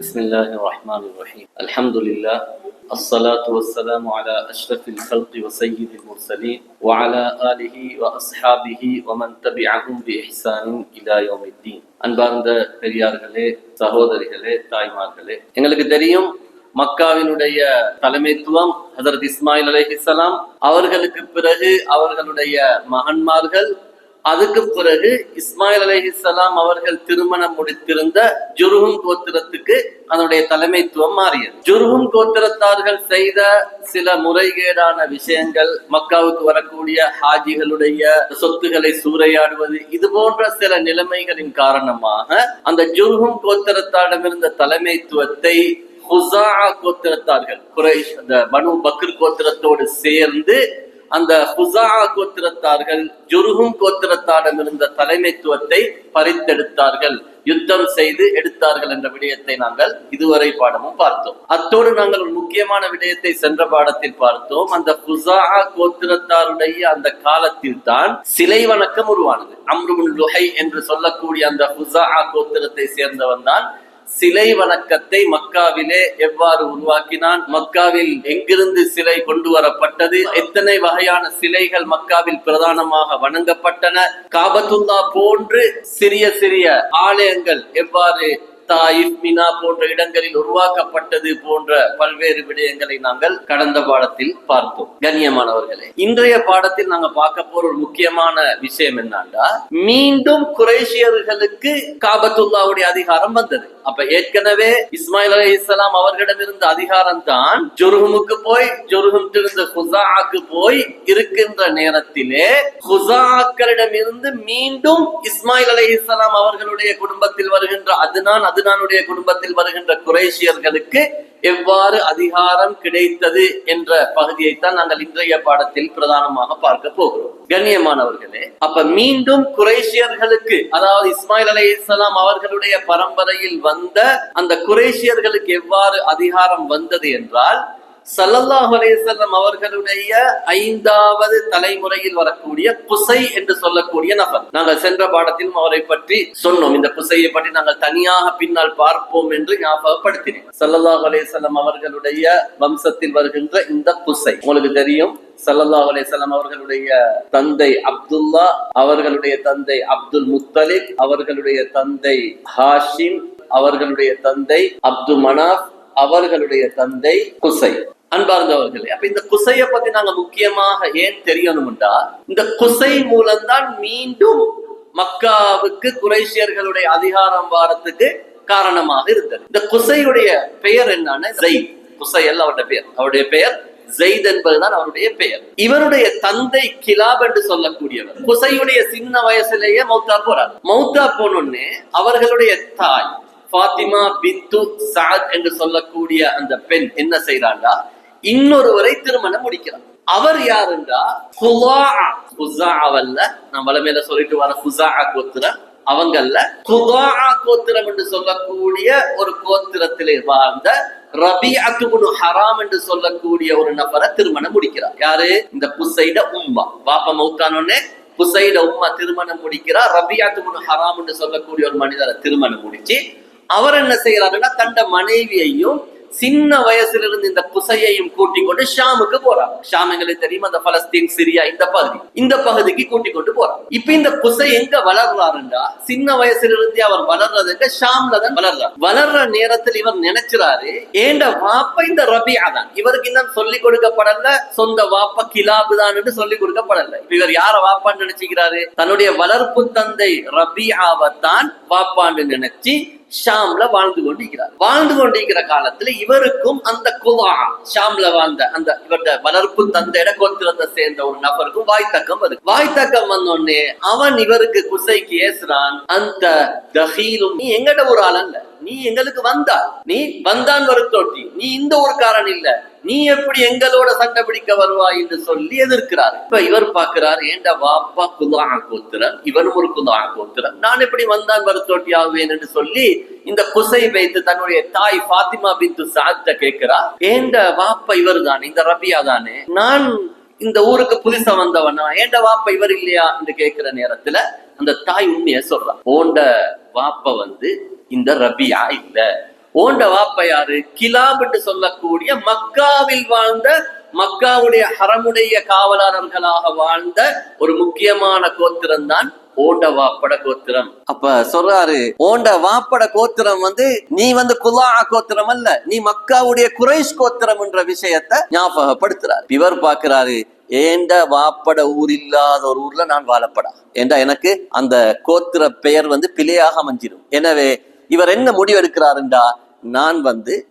بسم الله الرحمن الرحيم الحمد لله الصلاة والسلام على أشرف الخلق وسيد المرسلين وعلى آله وأصحابه ومن تبعهم بإحسان إلى يوم الدين அன்பார்ந்த பெரியார்களே, சகோதரிகளே, தாய்மார்களே, எங்களுக்கு தெரியும் மக்காவினுடைய தலைமைத்துவம் ஹஜ்ரத் இஸ்மாயில் அலைஹிஸ்ஸலாம் அவர்களுக்கு பிறகு அவர்களுடைய மகன்மார்கள், அதுக்கு பிறகு இஸ்மாயில் அலைஹிஸ்ஸலாம் அவர்கள் திருமணம் முடித்திருந்த ஜுர்ஹும் கோத்திரத்துக்கு அதனுடைய தலைமைத்துவம் மாறியது. ஜுர்ஹும் கோத்திரத்தார்கள் செய்த சில முறைகேடான விஷயங்கள், மக்காவுக்கு வரக்கூடிய ஹாஜிகளுடைய சொத்துக்களை சூறையாடுவது, இது போன்ற சில நிலைமைகளின் காரணமாக அந்த ஜுர்ஹும் கோத்திரத்தாரிடமிருந்த தலைமைத்துவத்தை ஹுஸாஅ கோத்திரத்தார்கள், குரைஷ் அந்த பனு பக்ர் கோத்திரத்தோடு சேர்ந்து அந்த ஹுஸாஅ கோத்திரத்தார்கள் ஜுர்ஹும் கோத்திரத்தாரிடமிருந்த தலைமைத்துவத்தை பறித்தெடுத்தார்கள், யுத்தம் செய்து எடுத்தார்கள் என்ற விடயத்தை நாங்கள் இதுவரை பாடமும் பார்த்தோம். அத்தோடு நாங்கள் ஒரு முக்கியமான விடயத்தை சென்ற பாடத்தில் பார்த்தோம். அந்த ஹுஸாஅ கோத்திரத்தாருடைய அந்த காலத்தில் தான் சிலை வணக்கம் உருவானது. அம்ரு பின் லுஹை என்று சொல்லக்கூடிய அந்த ஹுஸாஅ கோத்திரத்தை சேர்ந்தவன் தான் சிலை வணக்கத்தை மக்காவிலே எவ்வாறு உருவாக்கினான், மக்காவில் எங்கிருந்து சிலை கொண்டு வரப்பட்டது, எத்தனை வகையான சிலைகள் மக்காவில் பிரதானமாக வணங்கப்பட்டன, காபத்துல்லா போன்று சிறிய சிறிய ஆலயங்கள் எவ்வாறு தாயிஃப், மினா போன்ற இடங்களில் உருவாக்கப்பட்டது போன்ற பல்வேறு விடயங்களை நாங்கள் கடந்த பாடத்தில் பார்த்தோம். கண்ணியமானவர்களே, இன்றைய பாடத்தில் நாங்க பார்க்க போற ஒரு முக்கியமான விஷயம் என்னன்னா, மீண்டும் குறைஷியர்களுக்கு காபத்துல்லாவுடைய அதிகாரம் வந்தது. அப்ப ஏற்கனவே இஸ்மாயில் அலைஹிஸ்ஸலாம் அவர்களிடமிருந்த அதிகாரம் தான் ஜுர்ஹுமுக்கு போய், ஜுர்ஹுமிலிருந்து ஹுஸாஅக்கு போய் இருக்கின்ற நேரத்திலே ஹுஸாஅக்களிடமிருந்து மீண்டும் இஸ்மாயில் அலைஹிஸ்ஸலாம் அவர்களுடைய குடும்பத்தில் வருகின்ற அதுனானுடைய குடும்பத்தில் வருகின்ற குறைஷியர்களுக்கு எவ்வாறு அதிகாரம் கிடைத்தது என்ற பகுதியைத்தான் நாங்கள் இன்றைய பாடத்தில் பிரதானமாக பார்க்க போகிறோம். கண்ணியமானவர்களே, அப்ப மீண்டும் குறைஷியர்களுக்கு, அதாவது இஸ்மாயில் அலைஹிஸ்ஸலாம் அவர்களுடைய பரம்பரையில் வந்த அந்த குறைஷியர்களுக்கு எவ்வாறு அதிகாரம் வந்தது என்றால், ஸல்லல்லாஹு அலைஹி வஸல்லம் அவர்களுடைய 5வது தலைமுறையில் வரக்கூடிய குஸை என்று சொல்லக்கூடிய நபர். நாங்கள் சென்ற பாடத்திலும் அவரை பற்றி சொன்னோம். இந்த குஸையை பற்றி நாங்கள் தனியாக பின்னால் பார்ப்போம் என்று ஞாபகப்படுத்தினேன். ஸல்லல்லாஹு அலைஹி வஸல்லம் அவர்களுடைய வம்சத்தில் வருகின்ற இந்த குஸை உங்களுக்கு தெரியும். ஸல்லல்லாஹு அலைஹி வஸல்லம் அவர்களுடைய தந்தை அப்துல்லா, அவர்களுடைய தந்தை அப்துல் முத்தலிப், அவர்களுடைய தந்தை ஹாஷிம், அவர்களுடைய தந்தை அப்து மனாஃப், அவர்களுடைய தந்தை குஸை. அன்பார்ந்தவர்களே, அப்ப இந்த குஸையை பத்தி நாங்க முக்கியமாக ஏன் தெரியணும்டா, இந்த குஸை மூலம்தான் மீண்டும் மக்காவுக்கு குறைஷியர்களுடைய அதிகாரம் வாரத்துக்கு காரணமாக இருந்தது. இந்த குஸையுடைய பெயர் என்னன்னா ஸைத். குஸை அல்ல அவருடைய பெயர், அவருடைய பெயர் ஸைத் என்பதுதான் அவருடைய பெயர். இவருடைய தந்தை கிலாப் என்று சொல்லக்கூடியவர் குஸையுடைய சின்ன வயசுலேயே மௌத்தா போறார். மௌத்தா போனோடனே அவர்களுடைய தாய் ஃபாத்திமா பின்து சஅத் என்று சொல்லக்கூடிய அந்த பெண் என்ன செய்யறாண்டா, இன்னொருவரை திருமணம் முடிக்கிறார். அவர் யாருண்டா ஹுஸாஅவல்ல, நான் வலமேல சொல்லிட்டு வர ஹுஸாஅ கோத்திரம் அவங்கல்ல, ஹுஸாஅ கோத்திரம் என்று சொல்லக்கூடிய ஒரு கோத்திரத்திலே வாழ்ந்த ரபீஅத்து பின் ஹராம் என்று சொல்லக்கூடிய ஒரு நபரை திருமணம் முடிக்கிறார். யாரு? இந்த குஸைட உம்மா. பாப்பா மௌத்தானோடனே குஸைட உம்மா திருமணம் முடிக்கிறார். ரபீஅத்து பின் ஹராம் என்று சொல்லக்கூடிய ஒரு மனிதரை திருமணம் முடிச்சு அவர் என்ன செய்யறாருன்னா, தண்ட மனைவியையும் சின்ன வயசிலிருந்து இந்த குஸையையும் கூட்டிக் கொண்டு ஷாமுக்கு போறார். ஷாம் எங்களுக்கு தெரியும், அந்த பலஸ்தீன், சிரியா இந்த பகுதிக்கு கூட்டிக் கொண்டு போறார். இப்ப இந்த குஸை எங்க வளர்றாருண்டா, சின்ன வயசிலிருந்து அவர் வளர்றது எங்க? ஷாம்ல தான் வளர்றார். வளர்ற நேரத்தில் இவர் நினைச்சுறாரு, ஏண்ட வாப்பா இந்த ரபியா தான், இவருக்கு இன்னும் சொல்லிக் கொடுக்கப்படல, சொந்த வாப்பா கிலாபு தான் என்று சொல்லிக் கொடுக்கப்படல. இப்ப இவர் யார வாப்பான்னு நினைச்சுக்கிறாரு? தன்னுடைய வளர்ப்பு தந்தை ரபியாவைத்தான் வாப்பான்னு நினைச்சு ஷாம்ல வாழ்ந்து கொண்டிருக்கிற காலத்துல இவருக்கும் அந்த குவா ஷாம்ல வாழ்ந்த அந்த இவருடைய வளர்ப்பு தந்தையிட கோத்திரத்தை சேர்ந்த ஒரு நபருக்கும் வாய்த்தக்கம் வருது. வாய்த்தக்கம் வந்தோடனே அவன் இவருக்கு குஸைக்கு ஏசுறான், அந்த தஹீலும், நீ எங்கட ஒரு ஆள் அல்ல, நீ எங்களுக்கு நீ வந்தான் வருத்தோட்டி, நீ இந்த ஒரு காரணம் இல்ல, நீ எப்படி எங்களோட சண்டை பிடிக்க வருவாய் என்று சொல்லி எதிர்க்கிறார். இப்ப இவர் பாக்குறார், ஏண்டா வாப்பா குதுஆ கோத்திரம், இவனும் ஒரு குதுஆ கோத்திரம், நான் எப்படி வந்தான் வருத்தோட்டி ஆவேன் என்று சொல்லி இந்த குஸை வைத்து தன்னுடைய தாய் ஃபாத்திமா பின்து சஅத் கேட்கிறா, ஏண்ட வாப்பா இவர் தானே, இந்த ரபியா தானே, நான் இந்த ஊருக்கு புதுசா வந்தவனா, ஏண்ட வாப்பா இவர் இல்லையா என்று கேட்கிற நேரத்துல அந்த தாய் உண்மைய சொல்றான், ஓண்ட வாப்ப இந்த ரபியா இல்ல, ஓண்ட வாப்ப யாரு? கிலாப் என்று சொல்லக்கூடிய மக்காவில் வாழ்ந்த, மக்காவுடைய ஹரமுடைய காவலாளர்களாக வாழ்ந்த ஒரு முக்கியமான கோத்திரம் தான் ஓண்ட வாப்பட கோத்திரம். அப்ப சொல்றாரு, ஓண்ட வாப்பட கோத்திரம் நீ குலா கோத்திரம் அல்ல, நீ மக்காவுடைய குறைஷ் கோத்திரம் என்ற விஷயத்தை ஞாபகப்படுத்துறாரு. இவர் பாக்குறாரு, ஏண்ட வாப்பட ஊர் இல்லாத ஒரு ஊர்ல நான் வாழப்படா, ஏண்டா எனக்கு அந்த கோத்திர பெயர் பிழையாக அமைஞ்சிடும். எனவே இவர் என்ன முடிவெடுக்கிறாருண்டா, நான்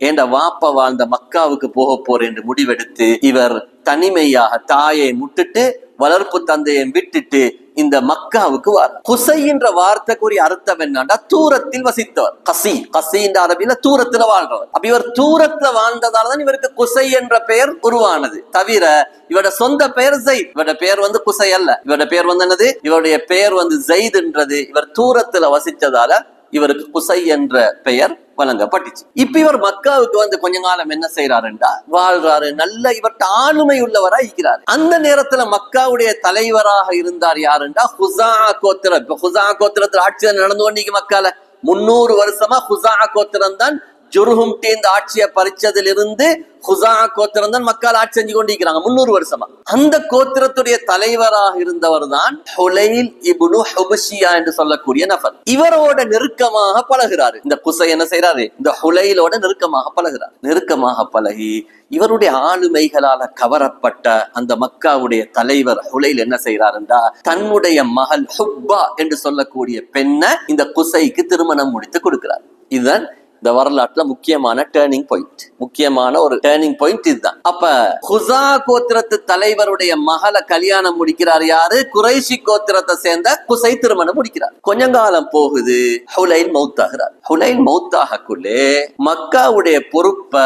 ஏண்ட வாப்ப வாழ்ந்த மக்காவுக்கு போக போறேன் என்று முடிவெடுத்து இவர் தனிமையாக தாயை முட்டுட்டு வளர்ப்பு தந்தையை விட்டுட்டு இந்த மக்காவுக்கு வர. குசை என்ற வார்த்தைக்குரிய அர்த்தம் என்னன்னா தூரத்தில் வசித்தவர். கசி, கசி என்ற அரபியில தூரத்துல வாழ்றவர். அப்ப இவர் தூரத்துல வாழ்ந்ததாலதான் இவருக்கு குசை என்ற பெயர் உருவானது. தவிர இவரோட சொந்த பெயர் ஜெயித். இவரோட பெயர் குசை அல்ல. இவரோட பெயர் என்னது? இவருடைய பெயர் ஜெயித் என்றது. இவர் தூரத்துல வசித்ததால இவருக்கு குசை என்ற பெயர் வழங்கப்பட்டுச்சு. இப்ப இவர் மக்காவுக்கு கொஞ்ச காலம் என்ன செய்யறாருண்டா வாழ்றாரு. நல்ல இவர்கிட்ட ஆளுமை உள்ளவராக இருக்கிறார். அந்த நேரத்துல மக்காவுடைய தலைவராக இருந்தார் யாருண்டா ஹுசா கோத்திரம். இப்ப ஹுசா கோத்திரத்துல ஆட்சி நடந்து கொண்டிருக்க மக்கால 300 வருஷமா ஹுசா கோத்திரம் தான் ஜுர்ஹும் இந்த ஆட்சியை பறிச்சதிலிருந்து ஹுசா கோத்திரம் தான் மக்கள் ஆட்சி செஞ்சு கொண்டிருக்கிறாங்க 300 வருஷமா. அந்த கோத்திரத்துடைய தலைவராக இருந்தவர் தான் ஹுலைல் இப்னு ஹுபஷியா என்று சொல்லக்கூடிய நபர். இவரோட நெருக்கமாக பழகிறாரு. இந்த குசை என்ன செய்யறாரு? இந்த ஹுலைலோட நெருக்கமாக பழகிறார். நெருக்கமாக பழகி இவருடைய ஆளுமைகளால கவரப்பட்ட அந்த மக்காவுடைய தலைவர் ஹுலைல் என்ன செய்யறாருண்டா, தன்னுடைய மகள் ஹுப்பா என்று சொல்லக்கூடிய பெண்ணை இந்த குசைக்கு திருமணம் முடித்து கொடுக்கிறார். இதுதான் இந்த வரலாற்றுல முக்கியமான டேர்னிங் பாயிண்ட். முக்கியமான ஒரு டேர்னிங் பாயிண்ட் இதுதான். அப்ப ஹுசா கோத்திரத்து தலைவருடைய மகளை கல்யாணம் முடிக்கிறார் யாரு? குறைஷி கோத்திரத்தை சேர்ந்த குசை திருமணம் முடிக்கிறார். கொஞ்ச காலம் போகுது, ஹுலைல் மௌத்தாகிறார். ஹுலைல் மௌத்தாகக்குள்ளே மக்காவுடைய பொறுப்பை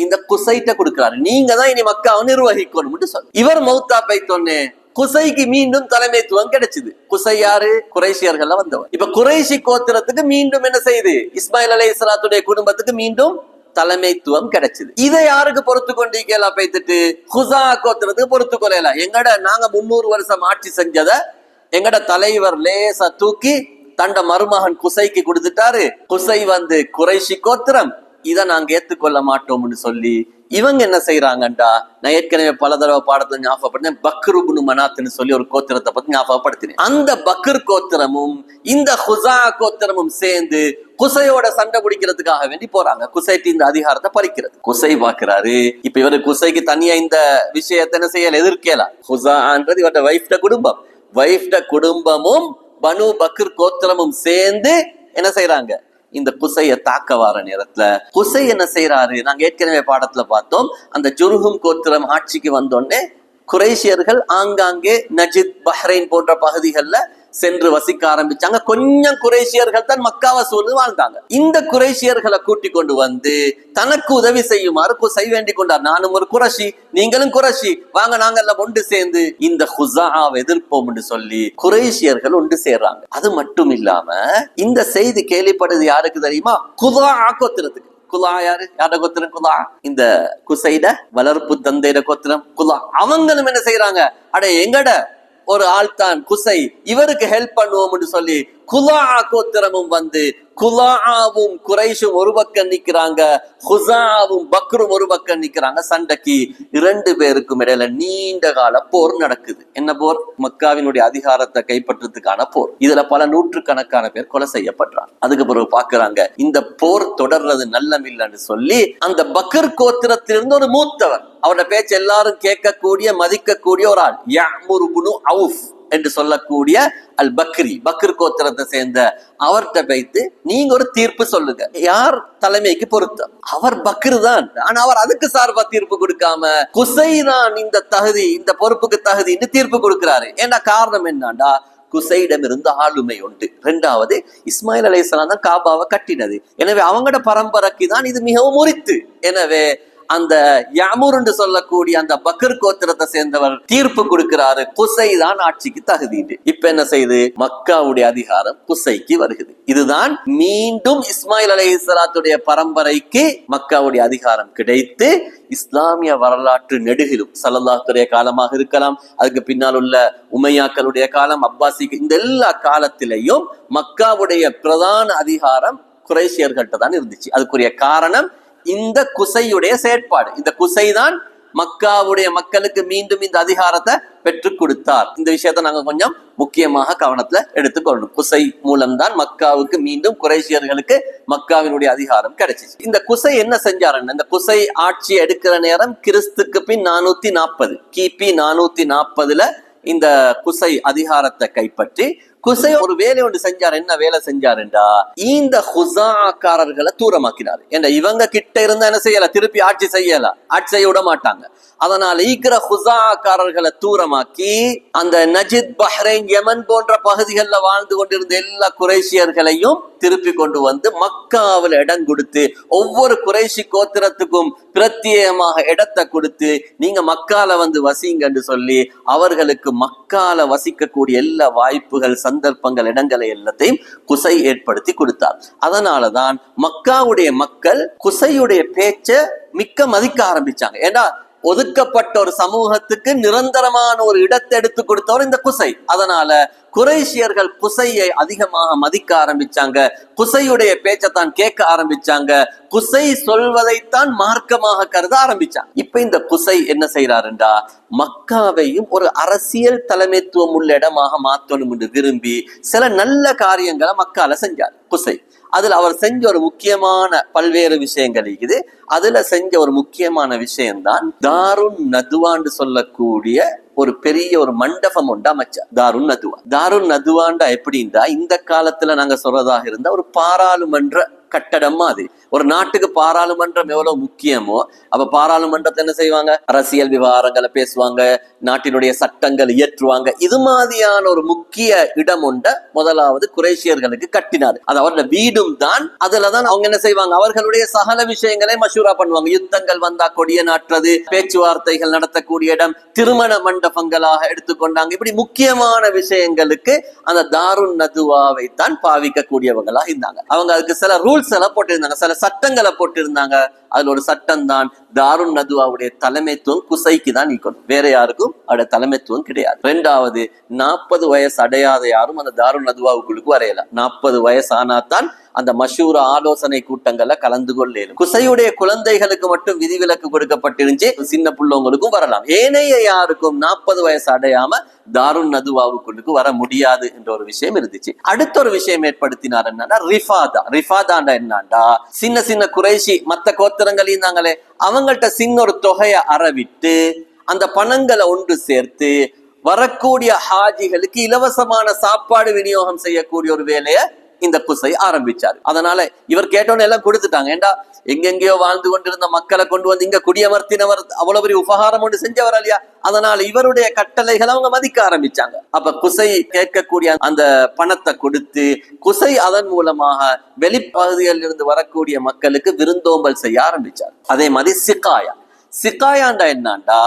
இந்த குசைட்ட கொடுக்கிறாரு. நீங்க தான் இனி மக்காவை நிர்வகிக்கணும் சொல்லி. இவர் மௌத்தா பைத்தோன்னே குசைக்கு மீண்டும் தலைமைத்துவம் கிடைச்சது. குசை யாரு? குறைஷியர்கள் வந்தவர். இப்ப குறைஷி கோத்திரத்துக்கு மீண்டும் என்ன செய்யுது? இஸ்மாயில் அலைஹிஸ்ஸலாத்துடைய குடும்பத்துக்கு மீண்டும் தலைமைத்துவம் கிடைச்சது. இதை யாருக்கு பொறுத்து கொண்டீங்களா? பைத்துட்டு ஹுசா கோத்திரத்துக்கு பொறுத்து கொள்ளலாம். நாங்க 300 வருஷம் ஆட்சி செஞ்சத எங்கட தலைவர் லேசா தூக்கி தண்ட மருமகன் குசைக்கு கொடுத்துட்டாரு. குசை குறைஷி கோத்திரம், இதை நாங்க ஏத்துக்கொள்ள மாட்டோம்னு சொல்லி இவங்க என்ன செய்யறாங்கண்டா, நான் ஏற்கனவே பல தடவை பாடத்தை ஞாபகப்படுத்தேன். பக்ரு இப்னு மனாத்னு சொல்லி ஒரு கோத்திரத்தை பத்தி ஞாபகப்படுத்தினேன். அந்த பக்ர் கோத்திரமும் இந்த ஹுசா கோத்திரமும் சேர்ந்து குசையோட சண்டை பிடிக்கிறதுக்காக வேண்டி போறாங்க. குசைக்கு இந்த அதிகாரத்தை பறிக்கிறது. குசை பாக்குறாரு, இப்ப இவரு குசைக்கு தனியா இந்த விஷயத்தை என்ன செய்யல, எதிர்க்கலாம். ஹுசான்றது இவர்ட வைஃப்ட குடும்பம். வைஃப்ட குடும்பமும் பனு பக்ர் கோத்திரமும் சேர்ந்து என்ன செய்யறாங்க, இந்த குசைய தாக்க வர நேரத்துல குசை என்ன செய்யறாரு? நாங்க ஏற்கனவே பாடத்துல பார்த்தோம். அந்த ஜுர்ஹும் கோத்திரம் ஆட்சிக்கு வந்தோடனே குறைஷியர்கள் ஆங்காங்கே நஜித், பஹ்ரைன் போன்ற பகுதிகளில் சென்று வசிக்க ஆரம்பிச்சாங்க. கொஞ்சம் குறைஷியர்கள் தான் மக்காவை சூழ்ந்து வாழ்ந்தாங்க. இந்த குறைஷியர்களை கூட்டி கொண்டு தனக்கு உதவி செய்யுமாறு குசை வேண்டிக் கொண்டார். நானும் ஒரு குறைஷி, நீங்களும் குறைஷி, வாங்க நாங்க எல்லாம் ஒன்று சேர்ந்து இந்த ஹுசாவை எதிர்ப்போம் என்று சொல்லி குறைஷியர்கள் ஒன்று சேர்றாங்க. அது மட்டும் இல்லாம இந்த செய்தி கேள்விப்படுது யாருக்கு தெரியுமா? குதா கோத்திரத்துக்கு. குலா யாரு? யார கோத்திரம்? குலா. இந்த குசைட வளர்ப்பு தந்தையிட கோத்திரம் குலா. அவங்களும் என்ன செய்யறாங்க, எங்கட ஒரு ஆள் தான் குசை, இவருக்கு ஹெல்ப் பண்ணுவோம்னு சொல்லி குலா கோத்திரமும் குலாவும் குறைஷும் ஒரு பக்கம் நிக்கிறாங்க, ஹுசாவும் பக்ரும் ஒரு பக்கம் நிக்கிறாங்க. சண்டைக்கு 2 பேருக்கும் இடையில நீண்ட கால போர் நடக்குது. என்ன போர்? மக்காவினுடைய அதிகாரத்தை கைப்பற்றதுக்கான போர். இதுல பல நூற்றுக்கணக்கான பேர் கொலை செய்யப்படுறாங்க. அதுக்கு பிறகு பாக்குறாங்க இந்த போர் தொடர்றது நல்லமில்லைன்னு சொல்லி அந்த பக்ர் கோத்திரத்திலிருந்து ஒரு மூத்தவர், அவரோட பேச்சு எல்லாரும் கேட்கக்கூடிய மதிக்கக்கூடிய ஒரு ஆள், யஅ்முர் இப்னு அவுஃப் என்று சொல்லக்கூடிய அல் பக்ரி, பக்ர் கோத்திரத்தை சேர்ந்த அவர்கிட்ட வைத்து நீங்க ஒரு தீர்ப்பு சொல்லுங்க, யார் தலைமைக்கு பொருத்தம்? அவர் பக்ரு தான், ஆனா அவர் அதுக்கு சார்பா தீர்ப்பு கொடுக்காம குசை தான் இந்த தகுதி, இந்த பொறுப்புக்கு தகுதின்னு தீர்ப்பு கொடுக்கிறாரு. ஏன்னா காரணம் என்னண்டா, குசையிடமிருந்து ஆளுமை உண்டு. 2வது இஸ்மாயில் அலைஹிஸ்ஸலாம் தான் காபாவை கட்டினது. எனவே அவங்களோட பரம்பரைக்கு தான் இது மிகவும் உரித்து. எனவே அந்த யஅ்முர் என்று சொல்லக்கூடிய அந்த பக்ர் கோத்திரத்தை சேர்ந்தவர் தீர்ப்பு கொடுக்கிறாரு, குசை தான் ஆட்சிக்கு தகுதி. இப்ப என்ன செய்யுது? மக்காவுடைய அதிகாரம் குசைக்கு வருகிறது. இதுதான் மீண்டும் இஸ்மாயில் அலைஹிஸ்ஸலாத்துடைய பரம்பரைக்கு மக்காவுடைய அதிகாரம் கிடைத்து இஸ்லாமிய வரலாற்று நெடுகிலும் ஸல்லல்லாஹுடைய காலமாக இருக்கலாம், அதுக்கு பின்னால் உள்ள உமையாக்களுடைய காலம், அப்பாசி, இந்த எல்லா காலத்திலையும் மக்காவுடைய பிரதான அதிகாரம் குறைஷியர்கள்ட்ட தான் இருந்துச்சு. அதுக்குரிய காரணம் இந்த குசையுடைய செயற்பாடு. இந்த குசை தான் மக்காவுடைய மக்களுக்கு மீண்டும் இந்த அதிகாரத்தை பெற்றுக் கொடுத்தார். இந்த விஷயத்தை நாங்க கொஞ்சம் முக்கியமாக கவனத்துல எடுத்துக்கொள்ளணும். குசை மூலம்தான் மக்காவுக்கு மீண்டும் குறைஷியர்களுக்கு மக்காவினுடைய அதிகாரம் கிடைச்சிச்சு. இந்த குசை என்ன செஞ்சாருன்னு, இந்த குசை ஆட்சி எடுக்கிற நேரம் கிறிஸ்துக்கு பின் 440 கிபி 440 இந்த குசை அதிகாரத்தை கைப்பற்றி குசை ஒரு வேலை ஒன்று செஞ்சார். என்ன வேலை செஞ்சாருண்டா, இந்த ஹுசாக்காரர்களை தூரமாக்கினார். ஏன்னா இவங்க கிட்ட இருந்தா என்ன செய்யல, திருப்பி ஆட்சி செய்ய விட மாட்டாங்க. அதனால ஈக்கிற ஹுசாக்காரர்களை தூரமாக்கி அந்த நஜித், பஹ்ரைன், யமன் போன்ற பகுதிகளில் வாழ்ந்து கொண்டிருந்த எல்லா குறைஷியர்களையும் திருப்பி கொண்டு வந்து மக்காவில் இடம் கொடுத்து, ஒவ்வொரு குறைஷி கோத்திரத்துக்கும் பிரத்யேகமாக இடத்தை கொடுத்து நீங்க மக்கால வந்து வசிங்கன்னு சொல்லி அவர்களுக்கு மக்கால வசிக்கக்கூடிய எல்லா வாய்ப்புகள், சந்தர்ப்பங்கள், இடங்களை எல்லாத்தையும் குசை ஏற்படுத்தி கொடுத்தார். அதனாலதான் மக்காவுடைய மக்கள் குசையுடைய பேச்சை மிக்க மதிக்க ஆரம்பிச்சாங்க. ஏன்னா ஒதுக்கப்பட்ட ஒரு சமூகத்துக்கு நிரந்தரமான ஒரு இடத்தை எடுத்து கொடுத்தவர் இந்த குசை. அதனால குறைஷியர்கள் குசையை அதிகமாக மதிக்க ஆரம்பிச்சாங்க. குசையுடைய பேச்சைத்தான் கேட்க ஆரம்பிச்சாங்க. குசை சொல்வதைத்தான் மார்க்கமாக கருத ஆரம்பிச்சாங்க. இப்ப இந்த குசை என்ன செய்யறாருண்டா, மக்காவையும் ஒரு அரசியல் தலைமைத்துவம் உள்ள இடமாக மாற்றணும் என்று விரும்பி சில நல்ல காரியங்களை மக்கால செஞ்சார் குசை. அதுல அவர் செஞ்ச ஒரு முக்கியமான பல்வேறு விஷயங்கள் இருக்குது. அதுல செஞ்ச ஒரு முக்கியமான விஷயம்தான் தாருன் நதுவான்னு சொல்லக்கூடிய ஒரு பெரிய ஒரு மண்டபம் உண்டு அமைச்சார். தாருன் நதுவா. தாருன் நதுவாண்டா எப்படின்னா, இந்த காலத்துல நாங்க சொல்றதாக இருந்தா ஒரு பாராளுமன்ற கட்டடம் மாதிரி. ஒரு நாட்டுக்கு பாராளுமன்றம் எவ்வளவு முக்கியமோ, அப்ப பாராளுமன்றத்தை என்ன செய்வாங்க, அரசியல் விவகாரங்களை பேசுவாங்க, நாட்டினுடைய சட்டங்கள் இயற்றுவாங்க. இது மாதிரியான ஒரு முக்கிய இடம் உண்ட முதலாவது குறைஷியர்களுக்கு கட்டினார். அது அவருடைய வீடும் தான். அதுலதான் அவங்க என்ன செய்வாங்க, அவர்களுடைய சகல விஷயங்களை மஷூரா பண்ணுவாங்க. யுத்தங்கள் வந்தா கொடிய நாட்டுறது, பேச்சுவார்த்தைகள் நடத்தக்கூடிய இடம், திருமண மண்டபங்களாக எடுத்துக்கொண்டாங்க. இப்படி முக்கியமான விஷயங்களுக்கு அந்த தாருன் நதுவாவை தான் பாவிக்க கூடியவங்களா இருந்தாங்க. அவங்க அதுக்கு சில ரூல்ஸ் எல்லாம் போட்டிருந்தாங்க, சில சட்டங்களை போட்டிருந்தாங்க. அதுல ஒரு சட்டம் தான் தாருன் நதுவாவுடைய தலைமைத்துவம் குசைக்கு தான் நீக்கணும், வேற யாருக்கும் அவருடைய தலைமைத்துவம் கிடையாது. 2வது, 40 வயசு அடையாத யாரும் அந்த தாருன் நதுவாவுக்குள்ளுக்கு வரையல. 40 வயசு ஆனாதான் அந்த மஷூர ஆலோசனை கூட்டங்கள்ல கலந்து கொள்ளேன். குசையுடைய குழந்தைகளுக்கு மட்டும் விதிவிலக்கு கொடுக்கப்பட்டிருந்துச்சு, சின்ன பிள்ளைங்களுக்கும் வரலாம். ஏனைய யாருக்கும் 40 வயசு அடையாம தாருன் நதுவாவுக்குள்ளுக்கு வர முடியாது என்ற ஒரு விஷயம் இருந்துச்சு. அடுத்த ஒரு விஷயம் ஏற்படுத்தினார் என்னன்னா ரிஃபாதா. ரிஃபாதாண்டா என்னண்டா, சின்ன சின்ன குறைஷி மத்த கோத்திரங்கள் இருந்தாங்களே, அவங்கள்ட்ட சின்ன ஒரு தொகையை அறவிட்டு அந்த பணங்களை ஒன்று சேர்த்து வரக்கூடிய ஹாஜிகளுக்கு இலவசமான சாப்பாடு விநியோகம் செய்யக்கூடிய ஒரு வேலையை இந்த குசை ஆரம்பிச்சாரு. அதனால இவர் கேட்டோன்னு எல்லாம் கொடுத்துட்டாங்க. ஏண்டா எங்கெங்கயோ வாழ்ந்து கொண்டிருந்த மக்களை கொண்டு வந்து இங்க குடியமர்த்தினவர், அவ்வளவு பெரிய உபகாரம் ஒன்று செஞ்சவர் இல்லையா? அதனால இவருடைய கட்டளைகளை அவங்க மதிக்க ஆரம்பிச்சாங்க. அப்ப குசை கேட்கக்கூடிய அந்த பணத்தை கொடுத்து குசை அதன் மூலமாக வெளிப்பகுதிகளில் இருந்து வரக்கூடிய மக்களுக்கு விருந்தோம்பல் செய்ய ஆரம்பிச்சார். அதே மாதிரி சிக்காயாண்டா என்னண்டா,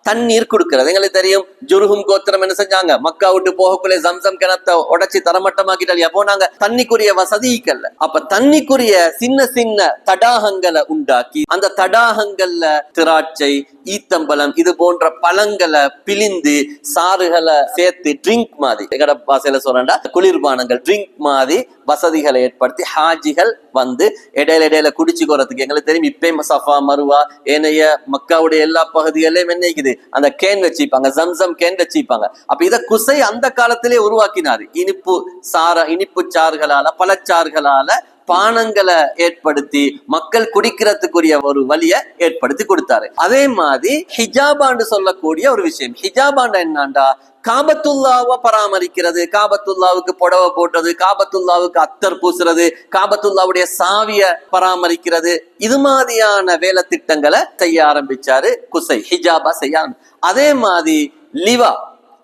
தண்ணீர் கொடுக்கிறது. எங்களுக்கு தெரியும், ஜுருஹும் கோத்திரம் என்ன செஞ்சாங்க, மக்கா விட்டு போகக்குள்ளே ஜம்சம் கிணத்தை உடைச்சி தரமட்டமாக்கிட்டாலியா போனாங்க. தண்ணிக்குரிய வசதிக்கல்ல. அப்ப தண்ணிக்குரிய சின்ன சின்ன தடாகங்களை உண்டாக்கி அந்த தடாகங்கள்ல திராட்சை, ஈத்தம்பலம் இது போன்ற பழங்களை பிழிந்து சாறுகளை சேர்த்து ட்ரிங்க் மாதிரி, எங்கட பாசையில சொல்றா குளிர்பானங்கள், ட்ரிங்க் மாதிரி வசதிகளை ஏற்படுத்தி ஹாஜிகள் வந்து இடையில குடிச்சுக்கிறதுக்கு. எங்களுக்கு தெரியும், இப்பயும் சஃபா, மருவா, ஏனைய மக்காவுடைய எல்லா பகுதிகளிலும் என்னைக்குது அந்த கேன் வச்சுப்பாங்க, ஜம்சம் கேன் வச்சுப்பாங்க. அப்ப இத குசை அந்த காலத்திலே உருவாக்கினாரு. இனிப்பு சாறுகளால, பழச்சாறுகளால பானங்களை ஏற்படுத்தி மக்கள் குடிக்கிறதுக்குரிய ஒரு வழியை ஏற்படுத்தி கொடுத்தாரு. அதே மாதிரி ஹிஜாபான்னு சொல்லக்கூடிய ஒரு விஷயம். ஹிஜாபாண்டா என்னண்டா, காபத்துல்லாவை பராமரிக்கிறது, காபத்துல்லாவுக்கு புடவை போட்டது, காபத்துல்லாவுக்கு அத்தர் பூசுறது, காபத்துல்லாவுடைய சாவிய பராமரிக்கிறது, இது மாதிரியான வேலை திட்டங்களை செய்ய ஆரம்பிச்சாரு குசை. ஹிஜாபா செய்ய. அதே மாதிரி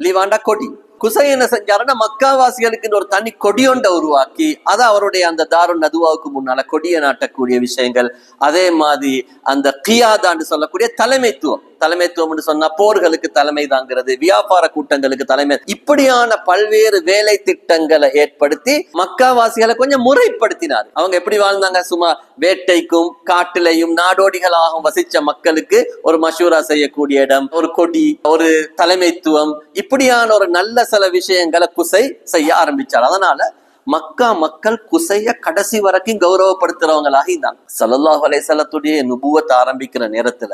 லிவாண்டா கொடி. குசை என்ன செஞ்சாருன்னா, மக்காவாசிகளுக்கு ஒரு தனி கொடியொண்டை உருவாக்கி அதை அவருடைய அந்த தாருன் நதுவாவுக்கு முன்னால கொடியை நாட்டக்கூடிய விஷயங்கள். அதே மாதிரி அந்த கியாதான்னு சொல்லக்கூடிய தலைமைத்துவம் சொன்னா போர்களுக்கு தலைமை தாங்கிறது, வியாபார கூட்டங்களுக்கு தலைமை, இப்படியான பல்வேறு வேலை திட்டங்களை ஏற்படுத்தி மக்காவாசிகளை கொஞ்சம் முறைப்படுத்தினார். அவங்க எப்படி வாழ்ந்தாங்க, சும்மா வேட்டைக்கும் காட்டிலையும் நாடோடிகளாகவும் வசிச்ச மக்களுக்கு ஒரு மஷூரா செய்யக்கூடிய இடம், ஒரு கொடி, ஒரு தலைமைத்துவம், இப்படியான ஒரு நல்ல சில விஷயங்களை குசை செய்ய ஆரம்பிச்சார். அதனால மக்கா மக்கள் குசைய கடைசி வரைக்கும் கௌரவப்படுத்துறவங்களாக இருந்தாங்க. ஸல்லல்லாஹு அலைஹி வஸல்லத்துடைய நுபுவத் ஆரம்பிக்கிற நேரத்துல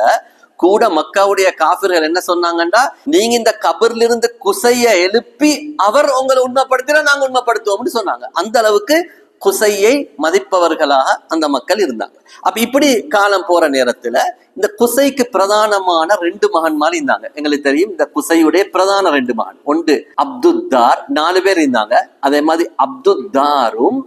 கூட மக்காவுடைய காஃபிர்கள் என்ன சொன்னாங்கண்டா, நீங்க இந்த கபர்ல இருந்து குசைய எழுப்பி அவர் உங்களை உண்மைப்படுத்தினா நாங்க உண்மைப்படுத்துவோம்னு சொன்னாங்க. அந்த அளவுக்கு குசையை மதிப்பவர்களாக அந்த மக்கள் இருந்தாங்க. அப்ப இப்படி காலம் போற நேரத்துல இந்த குசைக்கு பிரதானமான 2 மகன்மார் இருந்தாங்க. எங்களுக்கு தெரியும் இந்த குசையுடைய பிரதான 2 மகன். ஒன்று அப்துத்தார், 4 பேர் இருந்தாங்க. அதே மாதிரி அப்துத்தாரும்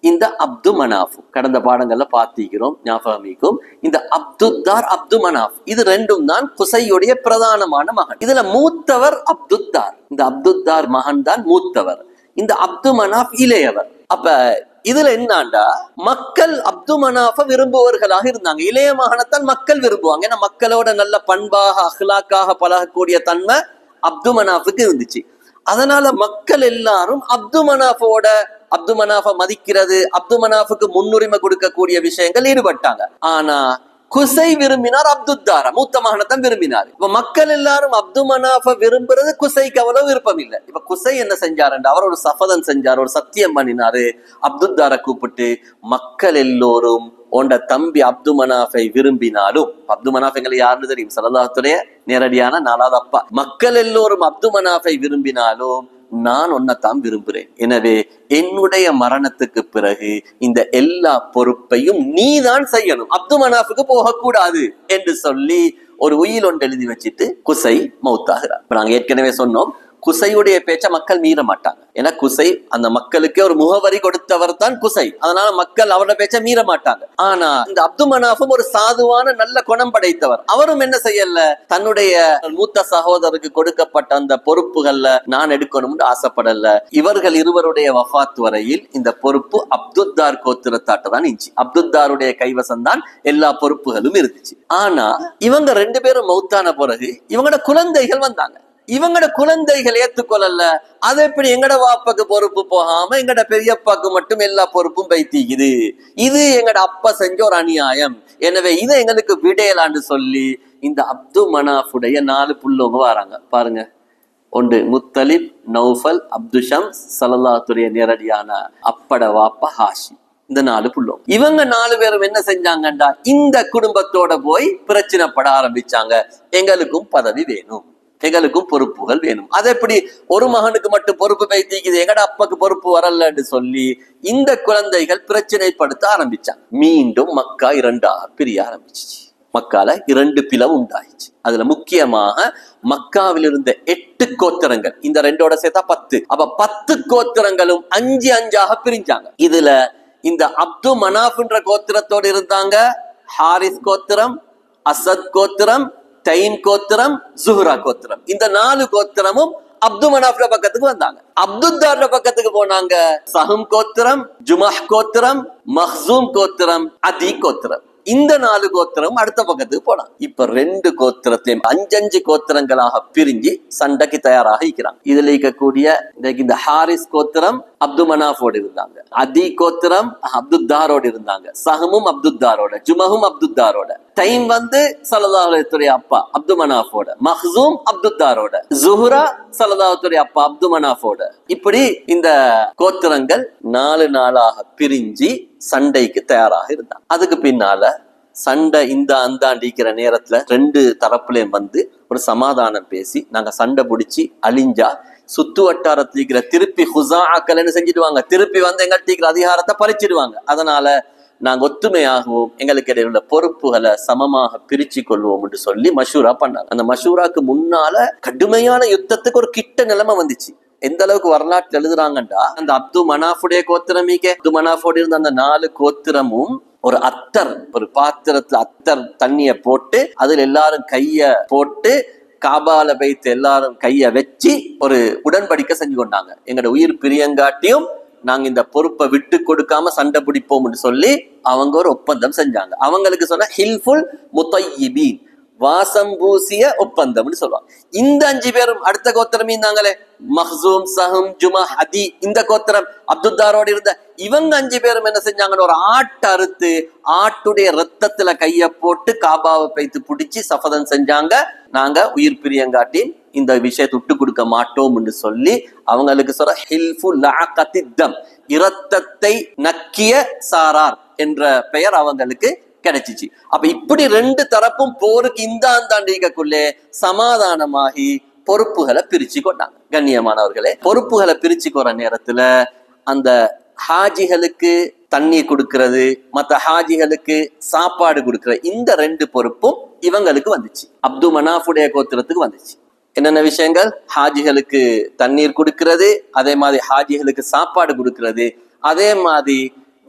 இந்த அப்து மனாஃபும் கடந்த பாடங்கள்ல பார்த்திக்கிறோம், ஞாபகமிக்கும். இந்த அப்துத்தார் அப்து மனாஃப் இது 2ம் தான் குசையுடைய பிரதானமான மகன். இதுல மூத்தவர் அப்துத்தார். இந்த அப்துத்தார் மகன் தான் மூத்தவர். இந்த அப்து மனாஃப் இளையவர். அப்ப இதுல என்னண்டா, மக்கள் அப்து மனாஃப விரும்புவர்களாக இருந்தாங்க. இளைய மகனைத்தான் மக்கள் விரும்புவாங்க. ஏன்னா மக்களோட நல்ல பண்பாக அஹ்லாக்காக பழகக்கூடிய தன்மை அப்து மனாஃபுக்கு இருந்துச்சு. அதனால மக்கள் எல்லாரும் அப்து மனாஃப மதிக்கிறது, அப்து மனாஃபுக்கு முன்னுரிமை கொடுக்கக்கூடிய விஷயங்கள் ஈடுபட்டாங்க. ஆனா குசை விரும்பினார் அப்துத்தார, மூத்த மகனைத்தான் விரும்பினார். இப்ப மக்கள் எல்லாரும் அப்து மனாஃப விரும்புறது குசைக்கு அவ்வளவு விருப்பம் இல்லை. இப்ப குசை என்ன செஞ்சாருன்ற, அவர் ஒரு சபதம் செஞ்சார், ஒரு சத்தியம் பண்ணினாரு. அப்துத்தார கூப்பிட்டு, மக்கள் எல்லோரும் உண்ட தம்பி அப்து மனாஃபை விரும்பினாலும், அப்து மனாஃப் எங்களுக்கு யாருன்னு தெரியும், ஸல்லல்லாஹுடைய நேரடியான 4வது அப்பா. மக்கள் எல்லோரும் அப்து மனாஃபை விரும்பினாலும் நான் ஒன்னத்தான் விரும்புறேன். எனவே என்னுடைய மரணத்துக்கு பிறகு இந்த எல்லா பொறுப்பையும் நீதான் செய்யணும், அப்து மனாஃபுக்கு போகக்கூடாது என்று சொல்லி ஒரு உயில் ஒன்று எழுதி வச்சுட்டு குசை மௌத்தாகிறார். நாங்க ஏற்கனவே சொன்னோம், குசையுடைய பேச்ச மக்கள் மீற மாட்டாங்க. ஏன்னா குசை அந்த மக்களுக்கே ஒரு முகவரி கொடுத்தவர் தான் குசை. அதனால மக்கள் அவரோட பேச்ச மீற மாட்டாங்க. ஆனா இந்த அப்து மனாஃபும் ஒரு சாதுவான நல்ல குணம் படைத்தவர். அவரும் என்ன செய்யல, தன்னுடைய மூத்த சகோதரருக்கு கொடுக்கப்பட்ட அந்த பொறுப்புகள்ல நான் எடுக்கணும்னு ஆசைப்படல. இவர்கள் இருவருடைய வஃபாத் வரையில் இந்த பொறுப்பு அப்துத்தார் கோத்திரத்தாட்ட தான் இருந்துச்சு. அப்துத்தாருடைய கைவசம் தான் எல்லா பொறுப்புகளும் இருந்துச்சு. ஆனா இவங்க 2 பேரும் மௌத்தான பிறகு இவங்களோட குழந்தைகள் வந்தாங்க. இவங்கட குழந்தைகள் ஏத்துக்கொள்ளல. அதை எப்படி எங்கட வாப்பாக்கு பொறுப்பு போகாம எங்கட பெரியப்பாக்கு மட்டும் எல்லா பொறுப்பும் பைத்திக்குது, இது எங்கட அப்பா செஞ்ச ஒரு அநியாயம், எனவே இதை எங்களுக்கு விடையலான்னு சொல்லி இந்த அப்து மனாஃபுடைய 4 புள்ளவங்க வராங்க பாருங்க. ஒன்று முத்தலிப், நௌஃபல், அப்து ஷம்ஸ், ஸல்லல்லாஹுடைய நேரடியான அப்பட வாப்பா ஹாஷி. இந்த 4 புள்ளவங்க. இவங்க 4 பேரும் என்ன செஞ்சாங்கண்டா, இந்த குடும்பத்தோட போய் பிரச்சனைப்பட ஆரம்பிச்சாங்க. எங்களுக்கும் பதவி வேணும், எங்களுக்கும் பொறுப்புகள் வேணும். அது எப்படி ஒரு மகனுக்கு மட்டும் பொறுப்பு வைத்திக்குது, எங்கட அப்பாக்கு பொறுப்பு வரலன்னு சொல்லி இந்த குழந்தைகள் பிரச்சனைப்படுத்த ஆரம்பிச்சாங்க. மீண்டும் மக்கா 2ஆக பிரிய ஆரம்பிச்சிச்சு. மக்கால 2 பிளவு உண்டாயிடுச்சு. அதுல முக்கியமாக மக்காவில் இருந்த 8 கோத்திரங்கள், இந்த 2ஓட சேர்த்தா 10. அப்ப 10 கோத்திரங்களும் 5 பிரிஞ்சாங்க. இதுல இந்த அப்து மனாஃப்ன்ற கோத்திரத்தோடு இருந்தாங்க ஹாரிஸ் கோத்திரம், அசத் கோத்திரம், தைம் கோத்திரம், ஜுஹ்ரா கோத்திரம். இந்த 4 கோத்திரமும் அப்து மனாஃப்ல பக்கத்துக்கு வந்தாங்க. அப்துத்தார்ல பக்கத்துக்கு போனாங்க சஹம் கோத்திரம், ஜுமஹ் கோத்திரம், மஹ்சூம் கோத்திரம், அதி கோத்திரம். இந்த 4 கோத்திரம் அடுத்த பக்கத்துக்கு போனாங்க. இப்ப 2 கோத்திரத்தையும் 5 கோத்திரங்களாக பிரிஞ்சு சண்டைக்கு தயாராக இருக்கிறாங்க. இதுல இருக்கக்கூடிய இந்த ஹாரிஸ் கோத்திரம் அப்து மனாஃபோடு இருந்தாங்க, அதி கோத்திரம் அப்துத்தாரோடு இருந்தாங்க, சஹமும் அப்துத்தாரோட, ஜுமஹும் அப்துத்தாரோட, தைம் ஸல்லல்லாஹுடைய அப்பா அப்து மனாஃபோட, மஹ்சூம் அப்துத்தாரோட, ஜுஹ்ரா ஸல்லல்லாஹுடைய அப்பா அப்து மனாஃபோட. இப்படி இந்த கோத்திரங்கள் 4 பிரிஞ்சு சண்டைக்கு தயாராக இருந்தாங்க. அதுக்கு பின்னால சண்டை இந்த அந்தாண்டிக்கிற நேரத்துல 2 தரப்புலையும் ஒரு சமாதானம் பேசி, நாங்க சண்டை பிடிச்சி அழிஞ்சா சுத்து வட்டாரத்திருக்கிற திருப்பி ஹுஸாஅக்கள் என்ன செஞ்சிடுவாங்க, திருப்பி எங்கள்கிட்ட அதிகாரத்தை பறிச்சிடுவாங்க. அதனால நாங்க ஒத்துமையாகவும் எங்களுக்கு இடையில உள்ள பொறுப்புகளை சமமாக பிரிச்சு கொள்வோம் என்று சொல்லி மஷூரா பண்ணாங்க. அந்த மஷூராக்கு முன்னால கடுமையான யுத்தத்துக்கு ஒரு கிட்ட நிலைமை வந்துச்சு. எந்த அளவுக்கு வரலாற்று எழுதுறாங்கண்டா, அந்த அப்து மனாஃபுடைய கோத்திரமீக அப்து மனாஃபோடு இருந்த அந்த 4 கோத்திரமும் ஒரு அத்தர், ஒரு பாத்திரத்துல அத்தர் தண்ணிய போட்டு அதுல எல்லாரும் கைய போட்டு காபால வைத்து எல்லாரும் கைய வச்சு ஒரு உடன்படிக்கை செஞ்சு கொண்டாங்க. எங்களோட உயிர் பிரியங்காட்டியும் நாங்க இந்த பொறுப்பை விட்டு கொடுக்காம சண்டை பிடிப்போம்னு சொல்லி அவங்க ஒரு ஒப்பந்தம் செஞ்சாங்க. அவங்களுக்கு சொன்ன ஹில்ஃபுல் முத்தையிபீன், வாசம் பூசிய ஒப்பந்தம்னு சொல்லுவாங்க. இந்த 5 பேரும் அடுத்த கோத்திரம் இருந்தாங்களே, மஹ்சூம், சஹம், ஜுமஹ், அதி, இந்த கோத்திரம் அப்துத்தாரோடு இருந்த இவங்க 5 பேரும் என்ன செஞ்சாங்கன்னு ஒரு ஆட்டை அறுத்து ஆட்டுடைய ரத்தத்துல கைய போட்டு காபாவை பைத்து பிடிச்சி சபதம் செஞ்சாங்க, நாங்க உயிர் பிரியங்காட்டி இந்த விஷயத்தை விட்டு கொடுக்க மாட்டோம் என்று சொல்லி அவங்களுக்கு சொல்ற ஹில்ஃபு லஅகத்தித்தம், இரத்தத்தை நக்கிய சாரார் என்ற பெயர் அவங்களுக்கு கிடைச்சிச்சு. அப்ப இப்படி ரெண்டு தரப்பும் போருக்கு இந்தாண்டாண்டிக்குள்ளே சமாதானமாகி பொறுப்புகளை பிரிச்சு கொண்டாங்க. கண்ணியமானவர்களே, பொறுப்புகளை பிரிச்சு கொற நேரத்துல அந்த ஹாஜிகளுக்கு தண்ணீர் கொடுக்கிறது, மற்ற ஹாஜிகளுக்கு சாப்பாடு கொடுக்கிறது, இந்த ரெண்டு பொறுப்பும் இவங்களுக்கு வந்துச்சு. அப்து மனாஃபுடைய கோத்திரத்துக்கு வந்துச்சு. என்னென்ன விஷயங்கள்? ஹாஜிகளுக்கு தண்ணீர் கொடுக்கிறது, அதே மாதிரி ஹாஜிகளுக்கு சாப்பாடு கொடுக்கிறது, அதே மாதிரி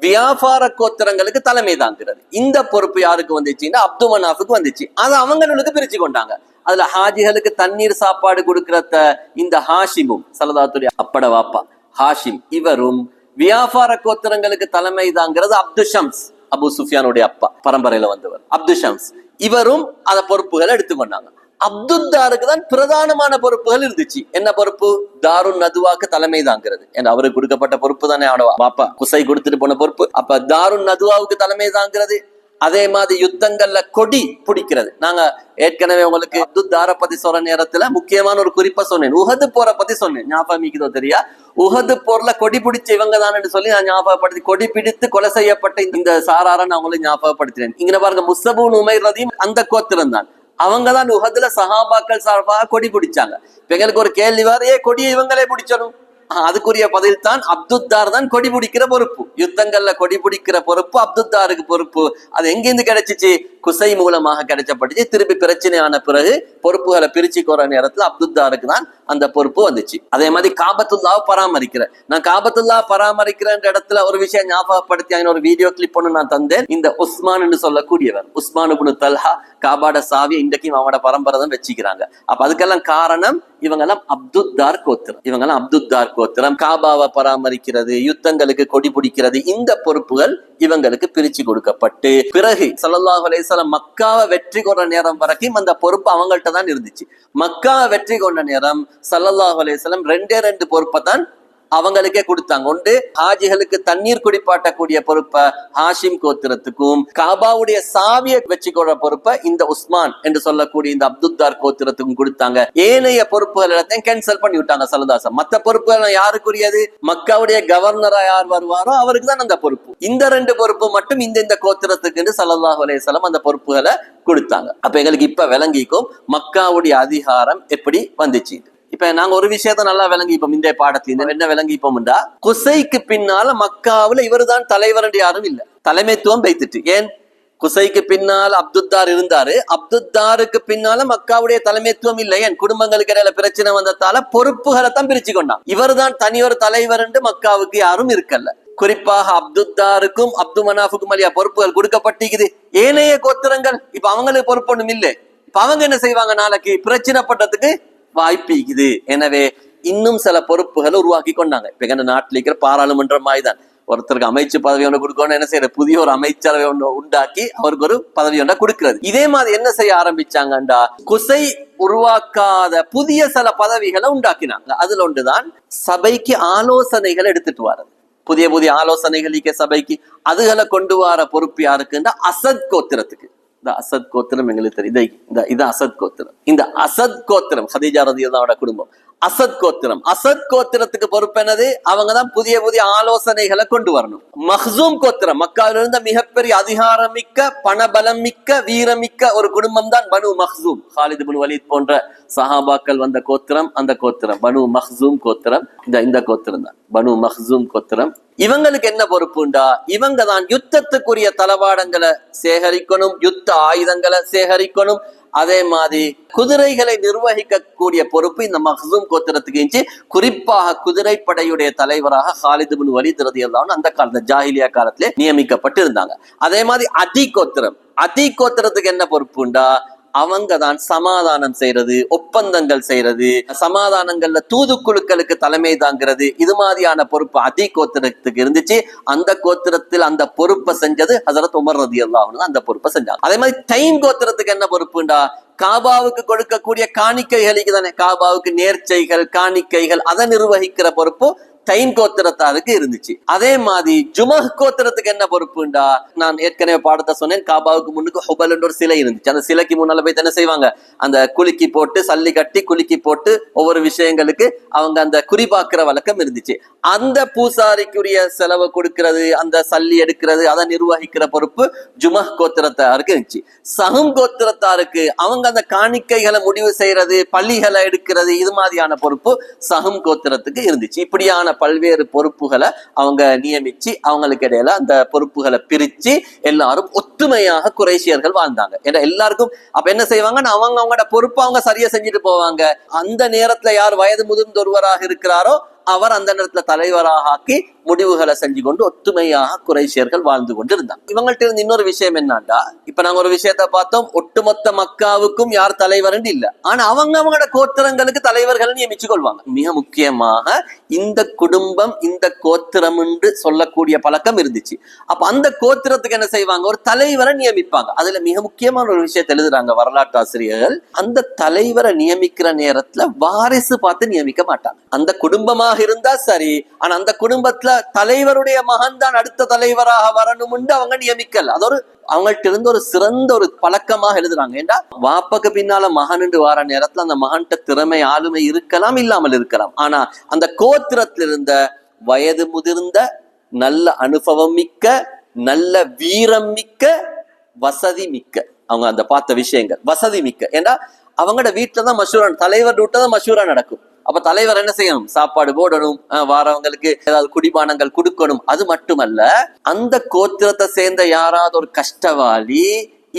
வியாபார கோத்திரங்களுக்கு தலைமை தாங்கிறது. இந்த பொறுப்பு யாருக்கு வந்துச்சுன்னா அப்து மனாஃபுக்கு வந்துச்சு. அது அவங்களுக்கு பிரிச்சு கொண்டாங்க. அதுல ஹாஜிகளுக்கு தண்ணீர் சாப்பாடு கொடுக்கிறத இந்த ஹாஷிமும், ஸல்லல்லாஹு அப்பட வாப்பா ஹாஷிம், இவரும் வியாபார கோத்திரங்களுக்கு தலைமை தாங்கிறது அப்து ஷம்ஸ், அபு சுஃபியானுடைய அப்பா பரம்பரையில வந்தவர் அப்து ஷம்ஸ், இவரும் அத பொறுப்புகளை எடுத்துக்கொண்டாங்க. அப்துத்தாருக்கு தான் பிரதானமான பொறுப்புகள் இருந்துச்சு. என்ன பொறுப்பு? தாருன் நதுவாக்கு தலைமை தாங்கிறது. அவருக்கு கொடுக்கப்பட்ட பொறுப்பு தானே அவனோட பாப்பா குசை கொடுத்துட்டு போன பொறுப்பு. அப்ப தாருன் நதுவாவுக்கு தலைமை தாங்கிறது. அதே மாதிரி யுத்தங்கள்ல கொடி பிடிக்கிறது. நாங்க ஏற்கனவே உங்களுக்கு அப்துத்தார பத்தி சொல்ற நேரத்துல முக்கியமான ஒரு குறிப்பா சொன்னேன். உஹது போரை பத்தி சொன்னேன், ஞாபகமிக்குதோ தெரியா? உஹது போர்ல கொடி பிடிச்ச இவங்க தான் சொல்லி நான் ஞாபகப்படுத்தி, கொடி பிடித்து கொலை செய்யப்பட்ட இந்த சாரார நான் உங்களுக்கு ஞாபகப்படுத்தினேன். இங்க பாருங்க, முஸ்ஸபூன் உமைர் ரதியும் அந்த கோத்திரம் தான். அவங்கதான் உஹதுல சஹாபாக்கள் சார்பாக கொடி பிடிச்சாங்க. எங்களுக்கு ஒரு கேள்வி வர, கொடியை இவங்களே பிடிச்சணும். அதுக்குரிய பதில் தான் அப்துத்தார் தான் கொடி பிடிக்கிற பொறுப்பு. யுத்தங்கள்ல கொடி பிடிக்கிற பொறுப்பு அப்துத்தாருக்கு பொறுப்பு. அது எங்கிருந்து கிடைச்சிச்சு? குசை மூலமாக கிடைச்சப்பட்டுச்சு. திருப்பி பிரச்சனையான பிறகு பொறுப்புகளை பிரிச்சு கோர நேரத்துல அப்துத்தாருக்கு தான் அந்த பொறுப்பு வந்துச்சு. அதே மாதிரி காபத்துல்லாவை பராமரிக்கிறேன். நான் காபத்துல்லா பராமரிக்கிற இடத்துல ஒரு விஷயம் ஞாபகப்படுத்தி ஒரு வீடியோ கிளிப் ஒன்று நான் தந்தேன். இந்த உஸ்மான் என்று சொல்லக்கூடியவர், உஸ்மான் இப்னு தல்ஹா, காபாட சாவியை இன்றைக்கும் அவனோட பரம்பரை தான் வச்சுக்கிறாங்க. அப்ப அதுக்கெல்லாம் காரணம் இவங்கெல்லாம் அப்துத்தார் கோத்திரம். இவங்கெல்லாம் அப்துத்தார் கோத்திரம். காபாவை பராமரிக்கிறது, யுத்தங்களுக்கு கொடி பிடிக்கிறது, இந்த பொறுப்புகள் இவங்களுக்கு பிரிச்சு கொடுக்கப்பட்டு, பிறகு ஸல்லல்லாஹு அலைஹி வஸல்லம் மக்காவை வெற்றி கொண்ட நேரம் வரைக்கும் அந்த பொறுப்பு அவங்கள்ட்ட தான் இருந்துச்சு. மக்காவை வெற்றி கொண்ட நேரம் ஸல்லல்லாஹு அலைஹி வஸல்லம் ரெண்டு பொறுப்பை தான் அவங்களுக்கே கொடுத்தாங்க. ஒன்று, ஹாஜிகளுக்கு தண்ணீர் குடிப்பாட்டக்கூடிய பொறுப்பை ஹாஷிம் கோத்திரத்துக்கும், காபாவுடைய சாவியை வச்சுக்கொள்ள பொறுப்பை இந்த உஸ்மான் என்று சொல்லக்கூடிய இந்த அப்துத்தார் கோத்திரத்துக்கும் கொடுத்தாங்க. ஏனைய பொறுப்புகள் எல்லாத்தையும் கேன்சல் பண்ணி விட்டாங்க ஸல்லல்லாஹு. மற்ற பொறுப்புகள் யாருக்குரியது? மக்காவுடைய கவர்னரா யார் வருவாரோ அவருக்கு தான் அந்த பொறுப்பு. இந்த ரெண்டு பொறுப்பு மட்டும் இந்த கோத்திரத்துக்கு ஸல்லல்லாஹு அலைஹி வஸல்லம் அந்த பொறுப்புகளை கொடுத்தாங்க. அப்ப எங்களுக்கு இப்ப விளங்கிக்கும் மக்காவுடைய அதிகாரம் எப்படி வந்துச்சு. இப்ப நாங்க ஒரு விஷயத்த நல்லா விளங்கிப்போம். இந்த பாடத்துல என்ன விளங்கிப்போம்டா, குசைக்கு பின்னால மக்காவுல இவரு தான் தலைவர் யாரும் இல்ல, தலைமைத்துவம் வைத்துட்டு. ஏன்? குசைக்கு பின்னால அப்துத்தார் இருந்தாரு, அப்துத்தாருக்கு பின்னால மக்காவுடைய தலைமைத்துவம் இல்லை. ஏன்? குடும்பங்களுக்கு இடையில பிரச்சனை வந்ததால பொறுப்புகளை தான் பிரிச்சு கொண்டான். இவர் தான் தனியொரு தலைவர் என்று மக்காவுக்கு யாரும் இருக்கல்ல. குறிப்பாக அப்துத்தாருக்கும் அப்து மனாஃபுக்கும் அலியா பொறுப்புகள் கொடுக்கப்பட்டிருக்குது. ஏனைய கோத்திரங்கள் இப்ப அவங்களுக்கு பொறுப்பு ஒண்ணும் இல்லை. இப்ப அவங்க என்ன செய்வாங்க? நாளைக்கு பிரச்சனை பட்டதுக்கு வாய்ப்பிக்குது. எனவே இன்னும் சில பொறுப்புகளை உருவாக்கி கொண்டாங்க. இப்ப நாட்டில் இருக்கிற பாராளுமன்றம் மாதிரிதான் ஒருத்தருக்கு அமைச்சு பதவி ஒன்று கொடுக்கணும், என்ன செய்யற, புதிய ஒரு அமைச்சரவை ஒன்று உண்டாக்கி அவருக்கு ஒரு பதவி ஒன்றை கொடுக்கிறது. இதே மாதிரி என்ன செய்ய ஆரம்பிச்சாங்கண்டா, குசை உருவாக்காத புதிய சில பதவிகளை உண்டாக்கினாங்க. அதுல ஒன்றுதான் சபைக்கு ஆலோசனைகளை எடுத்துட்டு வர்றது. புதிய புதிய ஆலோசனைகளுக்கு சபைக்கு அதுகளை கொண்டு வர பொறுப்பு யாருக்குன்னா அசத் கோத்திரத்துக்கு. இந்த அசத் கோத்திரம் எங்களுக்கு தெரியும். இது அசத் கோத்திரம். இந்த அசத் கோத்திரம் ஹதீஜா ரலியல்லாஹு குடும்பம் அசத் கோத்திரம். அசத் கோத்திரத்துக்கு பொறுப்பு என்னது? அவங்கதான் புதிய புதிய ஆலோசனைகளை கொண்டு வரணும். மஹ்சூம் கோத்திரம் மக்காவில் இருந்த மிகப்பெரிய அதிகாரமிக்க, பணபலம் மிக்க, வீரமிக்க ஒரு குடும்பம் தான் பனு மஹ்சூம். காலித் இப்னு வலீத் போன்ற சஹாபாக்கள் வந்த கோத்திரம் அந்த கோத்திரம் பனு மஹ்சூம் கோத்திரம். இந்த கோத்திரம் தான் பனு மஹ்சூம் கோத்திரம். இவங்களுக்கு என்ன பொறுப்புண்டா, இவங்க தான் யுத்தத்துக்குரிய தளவாடங்களை சேகரிக்கணும், யுத்த ஆயுதங்களை சேகரிக்கணும். அதே மாதிரி குதிரைகளை நிர்வகிக்கக்கூடிய பொறுப்பு இந்த மஹ்சூம் கோத்திரத்துக்கு இருந்துச்சு. குறிப்பாக குதிரைப்படையுடைய தலைவராக காலித் இப்னு வலீத் ரலியல்லாஹு அந்த காலத்துல ஜாஹிலியா காலத்திலே நியமிக்கப்பட்டு இருந்தாங்க. அதே மாதிரி அதி கோத்திரம். அதி கோத்திரத்துக்கு என்ன பொறுப்புண்டா, அவங்க தான் சமாதானம் செய்யறது, ஒப்பந்தங்கள் செய்யறது, சமாதானங்கள்ல தூதுக்குழுக்களுக்கு தலைமை தாங்கிறது. இது மாதிரியான பொறுப்பு அதி கோத்திரத்துக்கு இருந்துச்சு. அந்த கோத்திரத்தில் அந்த பொறுப்பை செஞ்சது ஹஸரத் உமர் ரலியல்லாஹு அன்ஹு அந்த பொறுப்பை செஞ்சாங்க. அதே மாதிரி தைம் கோத்திரத்துக்கு என்ன பொறுப்புண்டா, காபாவுக்கு கொடுக்கக்கூடிய காணிக்கைகளுக்கு தானே, காபாவுக்கு நேர்ச்சைகள் காணிக்கைகள் அதை நிர்வகிக்கிற பொறுப்பு தைன் கோத்திரத்தாருக்கு இருந்துச்சு. அதே மாதிரி ஜுமஹ் கோத்திரத்துக்கு என்ன பொறுப்புண்டா, நான் ஏற்கனவே பாடத்தை சொன்னேன், காபாவுக்கு முன்னுக்கு ஹுபல் என்ற ஒரு சிலை இருந்துச்சு. அந்த சிலைக்கு முன்னால போய் என்ன செய்வாங்க, அந்த குலுக்கி போட்டு சல்லி கட்டி குலுக்கி போட்டு ஒவ்வொரு விஷயங்களுக்கு அவங்க அந்த குறிபாக்குற வழக்கம் இருந்துச்சு. அந்த பூசாரிக்குரிய செலவு கொடுக்கிறது, அந்த சல்லி எடுக்கிறது, அதை நிர்வகிக்கிற பொறுப்பு ஜுமஹ் கோத்திரத்தாருக்கு இருந்துச்சு. சஹம் கோத்திரத்தாருக்கு அவங்க அந்த காணிக்கைகளை முடிவு செய்யறது, பள்ளிகளை எடுக்கிறது, இது மாதிரியான பொறுப்பு சஹம் கோத்திரத்துக்கு இருந்துச்சு. இப்படியான பல்வேறு பொறுப்புகளை அவங்க நியமிச்சு அவங்களுக்கு இடையில அந்த பொறுப்புகளை பிரிச்சு எல்லாரும் ஒற்றுமையாக குறைஷியர்கள் வாழ்ந்தாங்க. ஏன்னா எல்லாருக்கும் அப்ப என்ன செய்வாங்க, அவங்களோட பொறுப்பு அவங்க சரியா செஞ்சுட்டு போவாங்க. அந்த நேரத்துல யார் வயது முதிர்ந்த ஒருவராக இருக்கிறாரோ அவர் அந்த நேரத்துல தலைவராக ஆக்கி முடிவுகளை செஞ்சு கொண்டு ஒற்றுமையாக குறைஷியர்கள் வாழ்ந்து கொண்டு இருந்தாங்க. இவங்கள்ட்ட இருந்து இன்னொரு விஷயம் என்னன்னா, இப்ப நாங்க ஒரு விஷயத்த பார்த்தோம், ஒட்டுமொத்த மக்காவுக்கும் யார் தலைவர் இல்ல, ஆனா அவங்களோட கோத்திரங்களுக்கு தலைவர்களை நியமிச்சு கொள்வாங்க. மிக முக்கியமாக இந்த குடும்பம் இந்த கோத்திரம் என்று சொல்லக்கூடிய பழக்கம் இருந்துச்சு. அப்ப அந்த கோத்திரத்துக்கு என்ன செய்வாங்க, ஒரு தலைவரை நியமிப்பாங்க. அதுல மிக முக்கியமான ஒரு விஷயத்தை எழுதுறாங்க வரலாற்று ஆசிரியர்கள், அந்த தலைவரை நியமிக்கிற நேரத்துல வாரிசு பார்த்து நியமிக்க மாட்டாங்க. அந்த குடும்பமாக இருந்தா சரி, ஆனா அந்த குடும்பத்துல தலைவருடைய மகன் தான் அடுத்த தலைவராக வரணும் அவங்க நியமிக்கல். அது ஒரு அவங்கள்ட்ட இருந்து ஒரு சிறந்த ஒரு பழக்கமாக எழுதுறாங்க. ஏண்டா வாப்பக்கு பின்னால மகன் வார நேரத்துல அந்த மகன்கிட்ட திறமை ஆளுமை இருக்கலாம், இல்லாமல் இருக்கலாம். ஆனா அந்த கோத்திரத்தில் இருந்த வயது முதிர்ந்த நல்ல அனுபவம் மிக்க நல்ல வீரம் மிக்க வசதி மிக்க அவங்க அந்த பார்த்த விஷயங்கள் வசதி மிக்க, ஏண்டா அவங்களோட வீட்டுலதான் மஷூரா, தலைவர் வீட்டுலதான் மஷூரா நடக்கும். அப்ப தலைவர் என்ன செய்யணும், சாப்பாடு போடணும், வாரவங்களுக்கு ஏதாவது குடிபானங்கள் கொடுக்கணும். அது மட்டுமல்ல, அந்த கோத்திரத்தை சேர்ந்த யாராவது ஒரு கஷ்டவாளி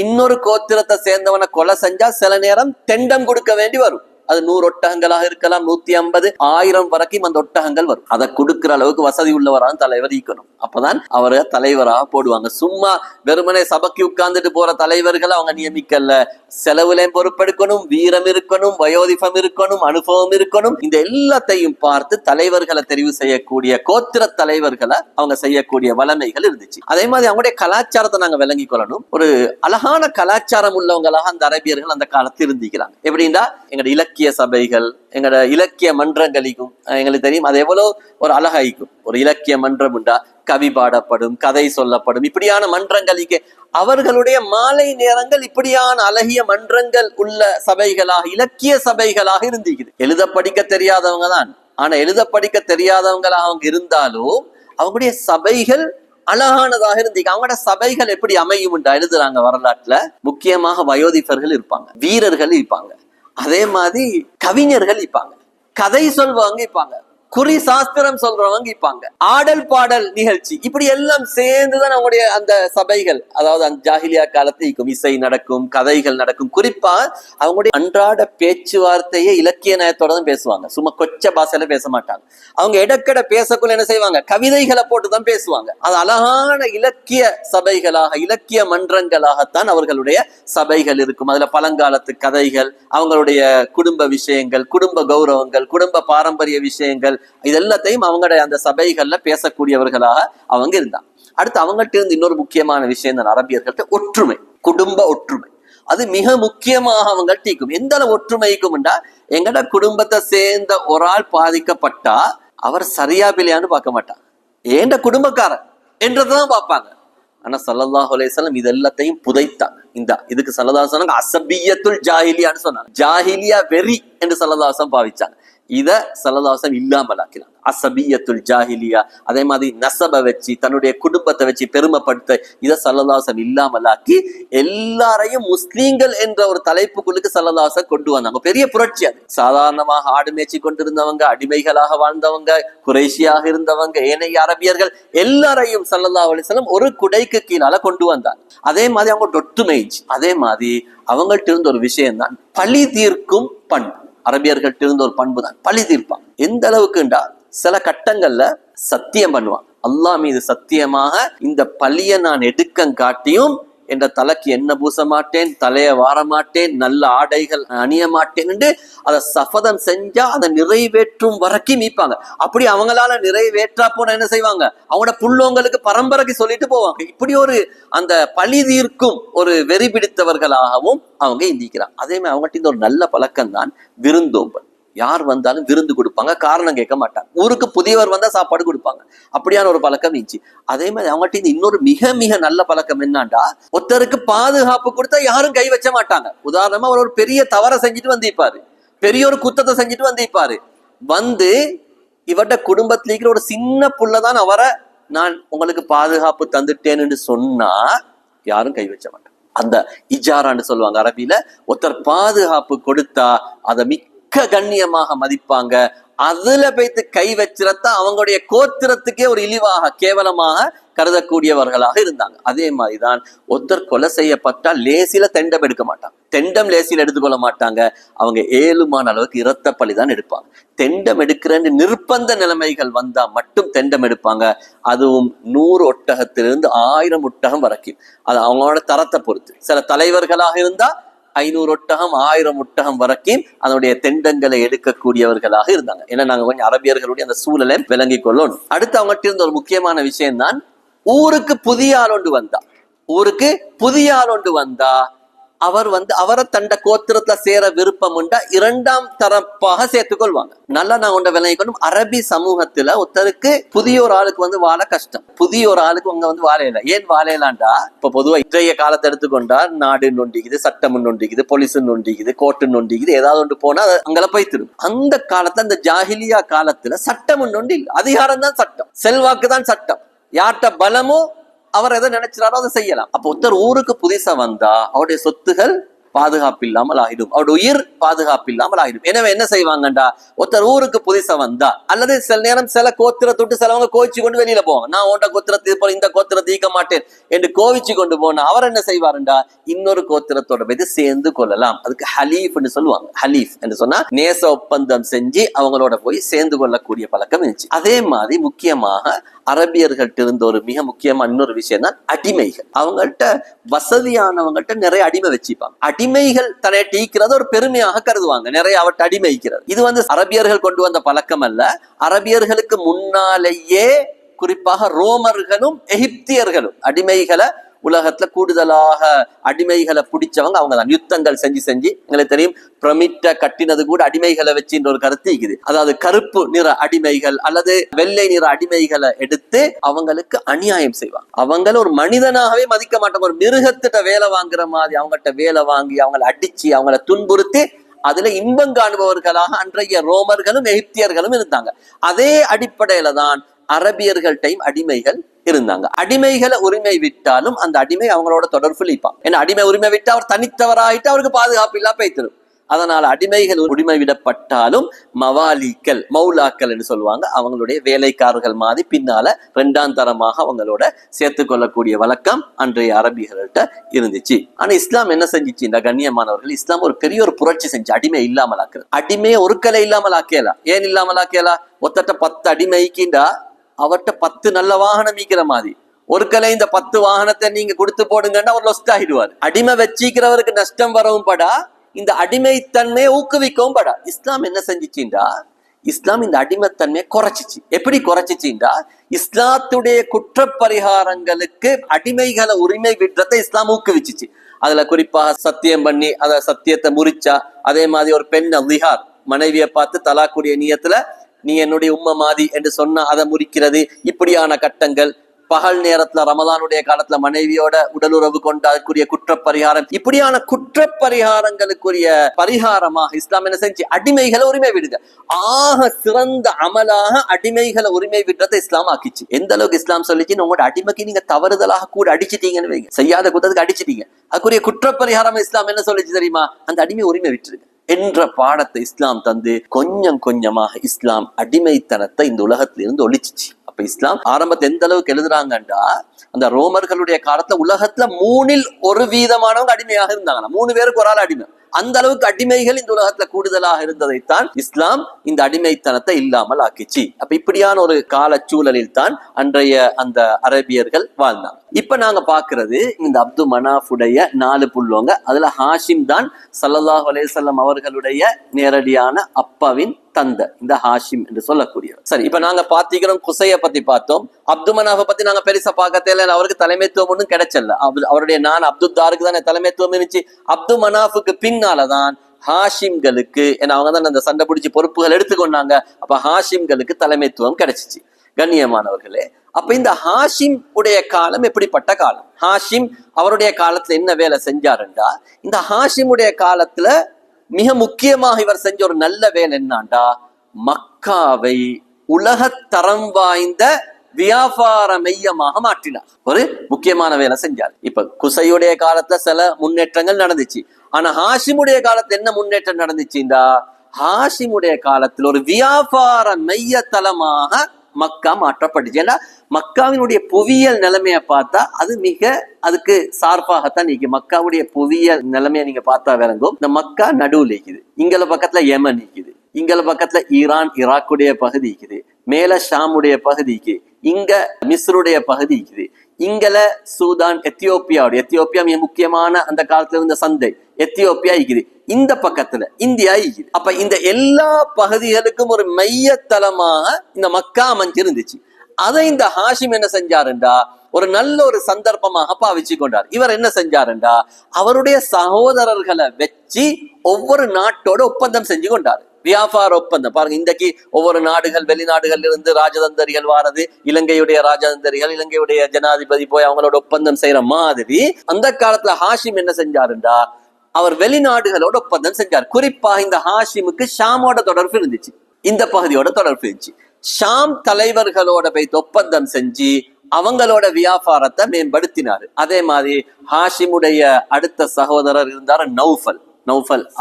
இன்னொரு கோத்திரத்தை சேர்ந்தவனை கொலை செஞ்சா சில நேரம் தெண்டம் கொடுக்க வேண்டி வரும். அது 100 ஒட்டகங்களாக இருக்கலாம், 150, 1000 வரைக்கும் அந்த ஒட்டகங்கள் வரும். அதை கொடுக்கிற அளவுக்கு வசதி உள்ளவராக தலைவர் ஈக்கணும். அப்பதான் அவரை தலைவராக போடுவாங்க. சும்மா வெறுமனே சபைக்கு உட்கார்ந்துட்டு போற தலைவர்களை அவங்க நியமிக்கல. செலவுலையும் பொறுப்பெடுக்கணும், வீரம் இருக்கணும், வயோதிபம் இருக்கணும், அனுபவம் இருக்கணும். இந்த எல்லாத்தையும் பார்த்து தலைவர்களை தெரிவு செய்யக்கூடிய கோத்திர தலைவர்களை அவங்க செய்யக்கூடிய வல்லமைகள் இருந்துச்சு. அதே மாதிரி அவங்களுடைய கலாச்சாரத்தை நாங்க விளங்கி கொள்ளணும். ஒரு அழகான கலாச்சாரம் உள்ளவங்களாக அந்த அரபியர்கள் அந்த காலத்தில் இருந்திருக்கிறாங்க. எப்படின்னா, எங்களுடைய இலக்கிய சபைகள், எங்களோட இலக்கிய மன்றங்களிக்கும் எங்களுக்கு தெரியும் அது எவ்வளவு ஒரு அழகாய்க்கும். ஒரு இலக்கிய மன்றம் உண்டா, கவி பாடப்படும், கதை சொல்லப்படும், இப்படியான மன்றங்களுக்கு அவர்களுடைய மாலை நேரங்கள் இப்படியான அழகிய மன்றங்கள் உள்ள சபைகளாக, இலக்கிய சபைகளாக இருந்திருக்குது. எழுத படிக்க தெரியாதவங்க தான், ஆனா எழுத படிக்க தெரியாதவங்களாக அவங்க இருந்தாலும் அவங்களுடைய சபைகள் அழகானதாக இருந்தீங்க. அவங்களோட சபைகள் எப்படி அமையும் எழுதுறாங்க வரலாற்றுல. முக்கியமாக வயோதிபர்கள் இருப்பாங்க, வீரர்கள் இருப்பாங்க, அதே மாதிரி கவிஞர்கள் இருப்பாங்க, கதை சொல்வாங்க இருப்பாங்க, குறி சாஸ்திரம் சொல்றவங்க இருப்பாங்க, ஆடல் பாடல் நிகழ்ச்சி, இப்படி எல்லாம் சேர்ந்துதான் அவங்களுடைய அந்த சபைகள், அதாவது அந்த ஜாஹிலியா காலத்தில் இசை நடக்கும், கதைகள் நடக்கும். குறிப்பா அவங்களுடைய அன்றாட பேச்சுவார்த்தையே இலக்கிய நயத்தோட தான் பேசுவாங்க. சும்மா கொச்ச பாஷையில பேச மாட்டாங்க. அவங்க இடக்கட பேசக்குள்ள என்ன செய்வாங்க, கவிதைகளை போட்டுதான் பேசுவாங்க. அது அழகான இலக்கிய சபைகளாக, இலக்கிய மன்றங்களாகத்தான் அவர்களுடைய சபைகள் இருக்கும். அதுல பழங்காலத்து கதைகள், அவங்களுடைய குடும்ப விஷயங்கள், குடும்ப கௌரவங்கள், குடும்ப பாரம்பரிய விஷயங்கள், இது எல்லாத்தையும் அவங்களுடைய அந்த சபைகள்ல பேசக்கூடியவர்களாக அவங்க இருந்தாங்க. அடுத்து அவங்கள்ட்ட இருந்து இன்னொரு முக்கியமான விஷயம் தான் அரபியர்கள்ட்ட ஒற்றுமை, குடும்ப ஒற்றுமை. அது மிக முக்கியமாக அவங்கள்ட்ட இருக்கும். எந்த அளவு ஒற்றுமைக்கும்டா, எங்கட குடும்பத்தை சேர்ந்த ஒரு ஆள் பாதிக்கப்பட்டா அவர் சரியா பிள்ளையான்னு பார்க்க மாட்டாங்க, ஏண்ட குடும்பக்காரன் என்றதான் பார்ப்பாங்க. ஆனா ஸல்லல்லாஹு அலைஹி வஸல்லம் இது எல்லாத்தையும் புதைத்தாங்க. இதுக்கு ஸல்லல்லாஹு அலைஹி வஸல்லம் அஸபிய்யத்துல் ஜாஹிலியான்னு சொன்னாங்க. ஜாஹிலியா வெறி என்று ஸல்லல்லாஹு அலைஹி வஸல்லம் பாவிச்சாங்க. இத ஸல்லல்லாஹு அலைஹி வஸல்லம் இல்லாமல் ஆக்கினாங்க. அஸபிய்யத்துல் ஜாஹிலியா, அதே மாதிரி நசப வச்சு தன்னுடைய குடும்பத்தை வச்சு பெருமைப்படுத்த, இதை ஸல்லல்லாஹு அலைஹி வஸல்லம் இல்லாமல் ஆக்கி எல்லாரையும் முஸ்லீம்கள் என்ற ஒரு தலைப்புக்குள்ளுக்கு ஸல்லல்லாஹு அலைஹி வஸல்லம் கொண்டு வந்தாங்க. பெரிய புரட்சி அது. சாதாரணமாக ஆடு மேய்ச்சி கொண்டிருந்தவங்க, அடிமைகளாக வாழ்ந்தவங்க, குறைஷியாக இருந்தவங்க, ஏனைய அரபியர்கள் எல்லாரையும் ஸல்லல்லாஹு அலைஹி வஸல்லம் ஒரு குடைக்கு கீழால கொண்டு வந்தாங்க. அதே மாதிரி அவங்க ஒற்றுமை. அதே மாதிரி அவங்கள்ட்ட இருந்த ஒரு விஷயம் தான் பழி தீர்க்கும் பண்பு. அரபியர்கள்ட்ட இருந்த ஒரு பண்பு தான் பழி தீர்ப்பாங்க. எந்த அளவுக்குண்டா, சில கட்டங்கள்ல சத்தியம் பண்ணுவாங்க, அல்லாஹ் மீது சத்தியமாக இந்த பழிய நான் எடுக்க காட்டியும் என்ற தலைக்கு என்ன பூச மாட்டேன், தலைய வார மாட்டேன், நல்ல ஆடைகள் அணிய மாட்டேன் என்று அதை சபதம் செஞ்சா அதை நிறைவேற்றும் வரைக்கும் மீப்பாங்க. அப்படி அவங்களால நிறைவேற்றா போன என்ன செய்வாங்க, அவங்களோட புள்ளவங்களுக்கு பரம்பரைக்கு சொல்லிட்டு போவாங்க. இப்படி ஒரு அந்த பழி தீர்க்கும் ஒரு வெறி பிடித்தவர்களாகவும் அவங்க இந்திக்கிறாங்க. அதே மாதிரி அவங்ககிட்ட ஒரு நல்ல பழக்கம் தான் விருந்தோம்பல். யார் வந்தாலும் விருந்து கொடுப்பாங்க, காரணம் கேட்க மாட்டாங்க. ஊருக்கு புதியவர் வந்தா சாப்பாடு கொடுப்பாங்க. அப்படியான ஒரு பழக்கம் இருந்துச்சு. அதே மாதிரி அவங்ககிட்ட இன்னொரு மிக மிக நல்ல பழக்கம் என்னன்னா, ஒருத்தருக்கு பாதுகாப்பு கொடுத்தா யாரும் கை வச்ச மாட்டாங்க. உதாரணமா அவர் ஒரு பெரிய தவறை செஞ்சுட்டு வந்திருப்பாரு, பெரிய ஒரு குத்தத்தை செஞ்சுட்டு வந்திருப்பாரு. வந்து இவர்ட குடும்பத்துல இருக்கிற ஒரு சின்ன புள்ளதான் அவரை நான் உங்களுக்கு பாதுகாப்பு தந்துட்டேன்னு சொன்னா யாரும் கை வச்ச மாட்டாங்க. அந்த இஜாரான்னு சொல்லுவாங்க அரபியில. ஒருத்தர் பாதுகாப்பு கொடுத்தா அதை மிக்க கண்ணியமாக மதிப்பாங்க. அதுல போய்த்து கை வச்சிரத்தா அவங்களுடைய கோத்திரத்துக்கே ஒரு இழிவாக கேவலமாக கருதக்கூடியவர்களாக இருந்தாங்க. அதே மாதிரிதான் ஒருத்தர் கொலை செய்யப்பட்டா லேசில தெண்டம் எடுக்க மாட்டாங்க. தெண்டம் லேசில எடுத்துக்கொள்ள மாட்டாங்க. அவங்க ஏழுமான அளவுக்கு இரத்த பழிதான் எடுப்பாங்க. தெண்டம் எடுக்கிறன்னு நிர்பந்த நிலைமைகள் வந்தா மட்டும் தெண்டம் எடுப்பாங்க. அதுவும் 100 ஒட்டகத்திலிருந்து 1000 ஒட்டகம் வரைக்கும். அது அவங்களோட தரத்தை பொறுத்து. சில தலைவர்களாக இருந்தா 500 ஒட்டகம் 1000 ஒட்டகம் வரைக்கும் அதனுடைய தெண்டங்களை எடுக்கக்கூடியவர்களாக இருந்தாங்க. ஏன்னா நாங்க கொஞ்சம் அரபியர்களுடைய அந்த சூழலை விளங்கி கொள்ளணும். அடுத்து அவங்ககிட்ட இருந்த ஒரு முக்கியமான விஷயம் தான், ஊருக்கு புதிய ஆள் ஒன்று வந்தா அவர் அவரை தண்ட கோத்திரத்துல சேர விருப்பம் உண்டா 2ஆம் தரப்பாக சேர்த்துக் கொள்வாங்க. நல்லா நான் ஒன்றை விளங்கிக்கணும். அரபி சமூகத்துல ஒருத்தருக்கு புதிய ஒரு ஆளுக்கு வாழ கஷ்டம். புதிய ஒரு ஆளுக்கு அவங்க வாழையில. ஏன் வாழையிலாண்டா, இப்ப பொதுவா இன்றைய காலத்தை எடுத்துக்கொண்டா நாடு நொண்டிக்குது, சட்டம் நொண்டிக்குது, போலீஸ் நொண்டிக்குது, கோர்ட்டு நொண்டிக்குது, ஏதாவது ஒன்று போனா அங்கே போய் திரும்ப. அந்த காலத்துல, அந்த ஜாஹிலியா காலத்துல சட்டம் நொண்டி இல்லை. அதிகாரம் தான் சட்டம், செல்வாக்கு தான் சட்டம். யார்கிட்ட பலமோ அவர் எதை நினைச்சாரோ அதை செய்யலாம். அப்ப ஒருத்தர் ஊருக்கு புதுசா வந்தா அவருடைய சொத்துகள் பாதுகாப்பு இல்லாமல் ஆகிடும், அவருடைய உயிர் பாதுகாப்பு இல்லாமல் ஆகிடும். எனவே என்ன செய்வாங்கண்டா, ஒருத்தர் ஊருக்கு புதுசா வந்தா அல்லது சில நேரம் சில கோத்திரத்தொட்டு சிலவங்க கோவிச்சு கொண்டு வெளியில போவாங்க. நான் உண்ட கோத்திரத்தை போல இந்த கோத்திரத்தை ஈக்க மாட்டேன் என்று கோவிச்சு கொண்டு போனா அவர் என்ன செய்வாருண்டா, இன்னொரு கோத்திரத்தோட போய் சேர்ந்து கொள்ளலாம். அதுக்கு ஹலீஃப் என்று சொல்லுவாங்க. ஹலீஃப் என்று சொன்னா நேச ஒப்பந்தம் செஞ்சு அவங்களோட போய் சேர்ந்து கொள்ளக்கூடிய பழக்கம் இருந்துச்சு. அதே மாதிரி முக்கியமாக அரபியர்கள்ட்ட இருந்த ஒரு மிக முக்கியமான இன்னொரு விஷயம் தான் அடிமைகள். அவங்கள்ட்ட வசதியானவங்கள்ட்ட நிறைய அடிமை வச்சுப்பாங்க. அடிமைகள் தன்னை டீக்கிறத ஒரு பெருமையாக கருதுவாங்க, நிறைய அவட்ட அடிமைக்கிறது. இது அரபியர்கள் கொண்டு வந்த பழக்கம் அல்ல. அரபியர்களுக்கு முன்னாலேயே குறிப்பாக ரோமர்களும் எகிப்தியர்களும் அடிமைகளை உலகத்துல கூடுதலாக அடிமைகளை பிடிச்சவங்க அவங்க தான். யுத்தங்கள் செஞ்சு எங்களுக்கு தெரியும், பிரமிட்ட கட்டினது கூட அடிமைகளை வச்சுன்ற ஒரு கருத்து இருக்குது. அதாவது கருப்பு நிற அடிமைகள் அல்லது வெள்ளை நிற அடிமைகளை எடுத்து அவங்களுக்கு அநியாயம் செய்வாங்க. அவங்கள ஒரு மனிதனாகவே மதிக்க மாட்டாங்க. ஒரு மிருகத்திட்ட வேலை வாங்குற மாதிரி அவங்கள்ட்ட வேலை வாங்கி அவங்களை அடிச்சு அவங்கள துன்புறுத்தி அதுல இன்பம் காணுபவர்களாக அன்றைய ரோமர்களும் எகிப்தியர்களும் இருந்தாங்க. அதே அடிப்படையில தான் அரபியர்கள்டையும் அடிமைகள் இருந்தாங்க. அடிமைகளை உரிமை விட்டாலும் அந்த அடிமை அவங்களோட தொடர்பு இப்பான். ஏன்னா அடிமை உரிமை விட்டா அவர் தனித்தவராயிட்டு அவருக்கு பாதுகாப்பு இல்லா போய்த்திரும். அதனால அடிமைகள் உரிமை விடப்பட்டாலும் மவாலிக்கள், மௌலாக்கள் என்று சொல்லுவாங்க, அவங்களுடைய வேலைக்காரர்கள் மாதிரி பின்னால 2ஆம் தரமாக அவங்களோட சேர்த்து கொள்ளக்கூடிய வழக்கம் அன்றைய அரபியர்கள்ட்ட இருந்துச்சு. ஆனா இஸ்லாம் என்ன செஞ்சிச்சு? இந்த கண்ணியமானவர்கள், இஸ்லாம் ஒரு பெரிய ஒரு புரட்சி செஞ்சு அடிமை இல்லாமல் ஆக்குறது. அடிமையை ஒரு கலை இல்லாமல் ஆக்கலா. ஏன் இல்லாமல் ஆக்கலா? ஒத்தட்ட 10 அடிமைக்கின்றா அவர்கிட்ட 10 நல்ல வாகனம் ஈக்கிற மாதிரி. ஒரு கலை இந்த 10 வாகனத்தை நீங்க கொடுத்து போடுங்கன்னா அவர் லொஸ்ட் ஆகிடுவார். அடிமை வச்சிக்கிறவருக்கு நஷ்டம் வரவும் படா, இந்த அடிமைத்தன்மையை ஊக்குவிக்கவும் படா. இஸ்லாம் என்ன செஞ்சிச்சுண்டா, இஸ்லாம் இந்த அடிமைத்தன்மையை குறைச்சிச்சு. எப்படி குறைச்சிச்சுண்டா, இஸ்லாத்துடைய குற்ற பரிகாரங்களுக்கு அடிமைகளை உரிமை விடுறதை இஸ்லாம் ஊக்குவிச்சிச்சு. அதுல குறிப்பாக சத்தியம் பண்ணி அத சத்தியத்தை முறிச்சா, அதே மாதிரி ஒரு பெண் அதிகார் மனைவியை பார்த்து தலாக்குடைய நியத்துல நீ என்னுடைய உம்ம மாதிரி என்று சொன்ன அதை முறிக்கிறது, இப்படியான கட்டங்கள். பகல் நேரத்துல ரமதானுடைய காலத்துல மனைவியோட உடலுறவு கொண்டதற்குரிய குற்ற பரிகாரம், இப்படியான குற்ற பரிகாரங்களுக்குரிய பரிகாரமாக இஸ்லாம் என்ன செஞ்சு? அடிமைகளை உரிமை விடுங்க. ஆக சிறந்த அமலாக அடிமைகளை உரிமை விடுறதை இஸ்லாம் ஆக்கிச்சு. எந்த அளவுக்கு இஸ்லாம் சொல்லிச்சு, உங்களோட அடிமைக்கு நீங்க தவறுதலாக கூட அடிச்சிட்டீங்கன்னு வைங்க, செய்யாத குற்றத்துக்கு அடிச்சிட்டீங்க, அதுக்குரிய குற்ற பரிகாரம் இஸ்லாம் என்ன சொல்லிச்சு தெரியுமா? அந்த அடிமை உரிமை விட்டுருங்க என்ற பாடத்தை இஸ்லாம் தந்து கொஞ்சம் கொஞ்சமாக இஸ்லாம் அடிமைத்தனத்தை இந்த உலகத்திலிருந்து ஒழிச்சிச்சு. அப்ப இஸ்லாம் ஆரம்பத்தை எந்த அளவுக்கு எழுதுறாங்கன்றா, அந்த ரோமர்களுடைய காலத்துல உலகத்துல 1/3 அடிமையாக இருந்தாங்க. 3 பேருக்கு ஒரு ஆள் அடிமை. அந்த அளவுக்கு அடிமைகள் இந்த உலகத்துல கூடுதலாக இருந்ததைத்தான் இஸ்லாம் இந்த அடிமைத்தனத்தை இல்லாமல் ஆக்கிச்சு. அப்ப இப்படியான ஒரு கால சூழலில் தான் அன்றைய அந்த அரபியர்கள் வாழ்ந்தாங்க. இப்ப நாங்க பாக்குறது இந்த அப்து மனாஃபுடைய 4 புள்ளோங்க. அதுல ஹாஷிம் தான் ஸல்லல்லாஹு அலைஹி வஸல்லம் அவர்களுடைய நேரடியான அப்பாவின் தந்தை, இந்த ஹாஷிம் என்று சொல்லக்கூடியவர். சரி, இப்ப நாங்க பாத்திக்கிறோம் குசைய பத்தி பார்த்தோம். அப்து மனாஃபை பத்தி நாங்க பெருசா பார்க்க தேவையில்லை. அவருக்கு தலைமைத்துவம் ஒன்றும் கிடைச்சல. அவருடைய நான் அப்துத்தாருக்கு தானே தலைமைத்துவம் இருந்துச்சு. அப்து மனாஃபுக்கு பின்னாலதான் ஹாஷிம்களுக்கு, ஏன்னா அவங்க தான் அந்த சண்டை பிடிச்சி பொறுப்புகள் எடுத்துக்கொண்டாங்க. அப்ப ஹாஷிம்களுக்கு தலைமைத்துவம் கிடைச்சிச்சு. கண்ணியமானவர்களே, அப்ப இந்த ஹாஷிம் உடைய காலம் எப்படிப்பட்ட காலம்? ஹாஷிம் அவருடைய காலத்துல என்ன வேலை செஞ்சாருண்டா, இந்த ஹாஷிமுடைய காலத்துல மிக முக்கியமாக இவர் செஞ்ச ஒரு நல்ல வேலை என்னாண்டா, மக்காவை உலகத்தரம் வாய்ந்த வியாபார மையமாக மாற்றினார். ஒரு முக்கியமான வேலை செஞ்சார். இப்ப குசையுடைய காலத்துல சில முன்னேற்றங்கள் நடந்துச்சு. ஆனா ஹாஷிமுடைய காலத்துல என்ன முன்னேற்றம் நடந்துச்சுண்டா, ஹாஷிமுடைய காலத்துல ஒரு வியாபார மையத்தலமாக மக்கா மாற்றப்பட்டுச்சு. ஏன்னா மக்காவினுடைய புவியியல் நிலைமைய பார்த்தா அது மிக அதுக்கு சார்பாகத்தான் நீக்கு. மக்காவுடைய புவியியல் நிலைமையை நீங்க பார்த்தா விளங்கும். இந்த மக்கா நடுவுல இருக்குது, இங்கல பக்கத்துல யமன் இருக்குது, இங்கல பக்கத்துல ஈரான் ஈராக்குடைய பகுதி இருக்குது, மேல ஷாமுடைய பகுதிக்கு, இங்க மிஸ்ருடைய பகுதி இருக்குது, இங்கல சூதான் எத்தியோப்பியா மிக முக்கியமான அந்த காலத்துல இருந்த சந்தை எத்தியோப்பியா இருக்குது, இந்த பக்கத்துல இந்தியா இருக்குது. அப்ப இந்த எல்லா பகுதிகளுக்கும் ஒரு மையத்தலமாக இந்த மக்கா அமைஞ்சிருந்துச்சு. அதை இந்த ஹாஷிம் என்ன செஞ்சாருண்டா, ஒரு நல்ல ஒரு சந்தர்ப்பமாக பாவிச்சு கொண்டார். இவர் என்ன செஞ்சாருண்டா, அவருடைய சகோதரர்களை வச்சு ஒவ்வொரு நாட்டோட ஒப்பந்தம் செஞ்சு கொண்டார். வியாபார ஒப்பந்தம் பாருங்க, இன்றைக்கு ஒவ்வொரு நாடுகள் வெளிநாடுகள் இருந்து ராஜதந்திரிகள் வாரது, இலங்கையுடைய ராஜதந்திரிகள், இலங்கையுடைய ஜனாதிபதி போய் அவங்களோட ஒப்பந்தம் செய்யற மாதிரி அந்த காலத்துல ஹாஷிம் என்ன செஞ்சாருண்டா, அவர் வெளிநாடுகளோட ஒப்பந்தம் செஞ்சார். குறிப்பாக இந்த ஹாஷிமுக்கு ஷாமோட தொடர்பு இருந்துச்சு, இந்த பகுதியோட தொடர்பு இருந்துச்சு. ஷாம் தலைவர்களோட போய் ஒப்பந்தம் செஞ்சு அவங்களோட வியாபாரத்தை மேம்படுத்தினாரு. அதே மாதிரி ஹாஷிமுடைய அடுத்த சகோதரர் இருந்தார் நௌஃபல்.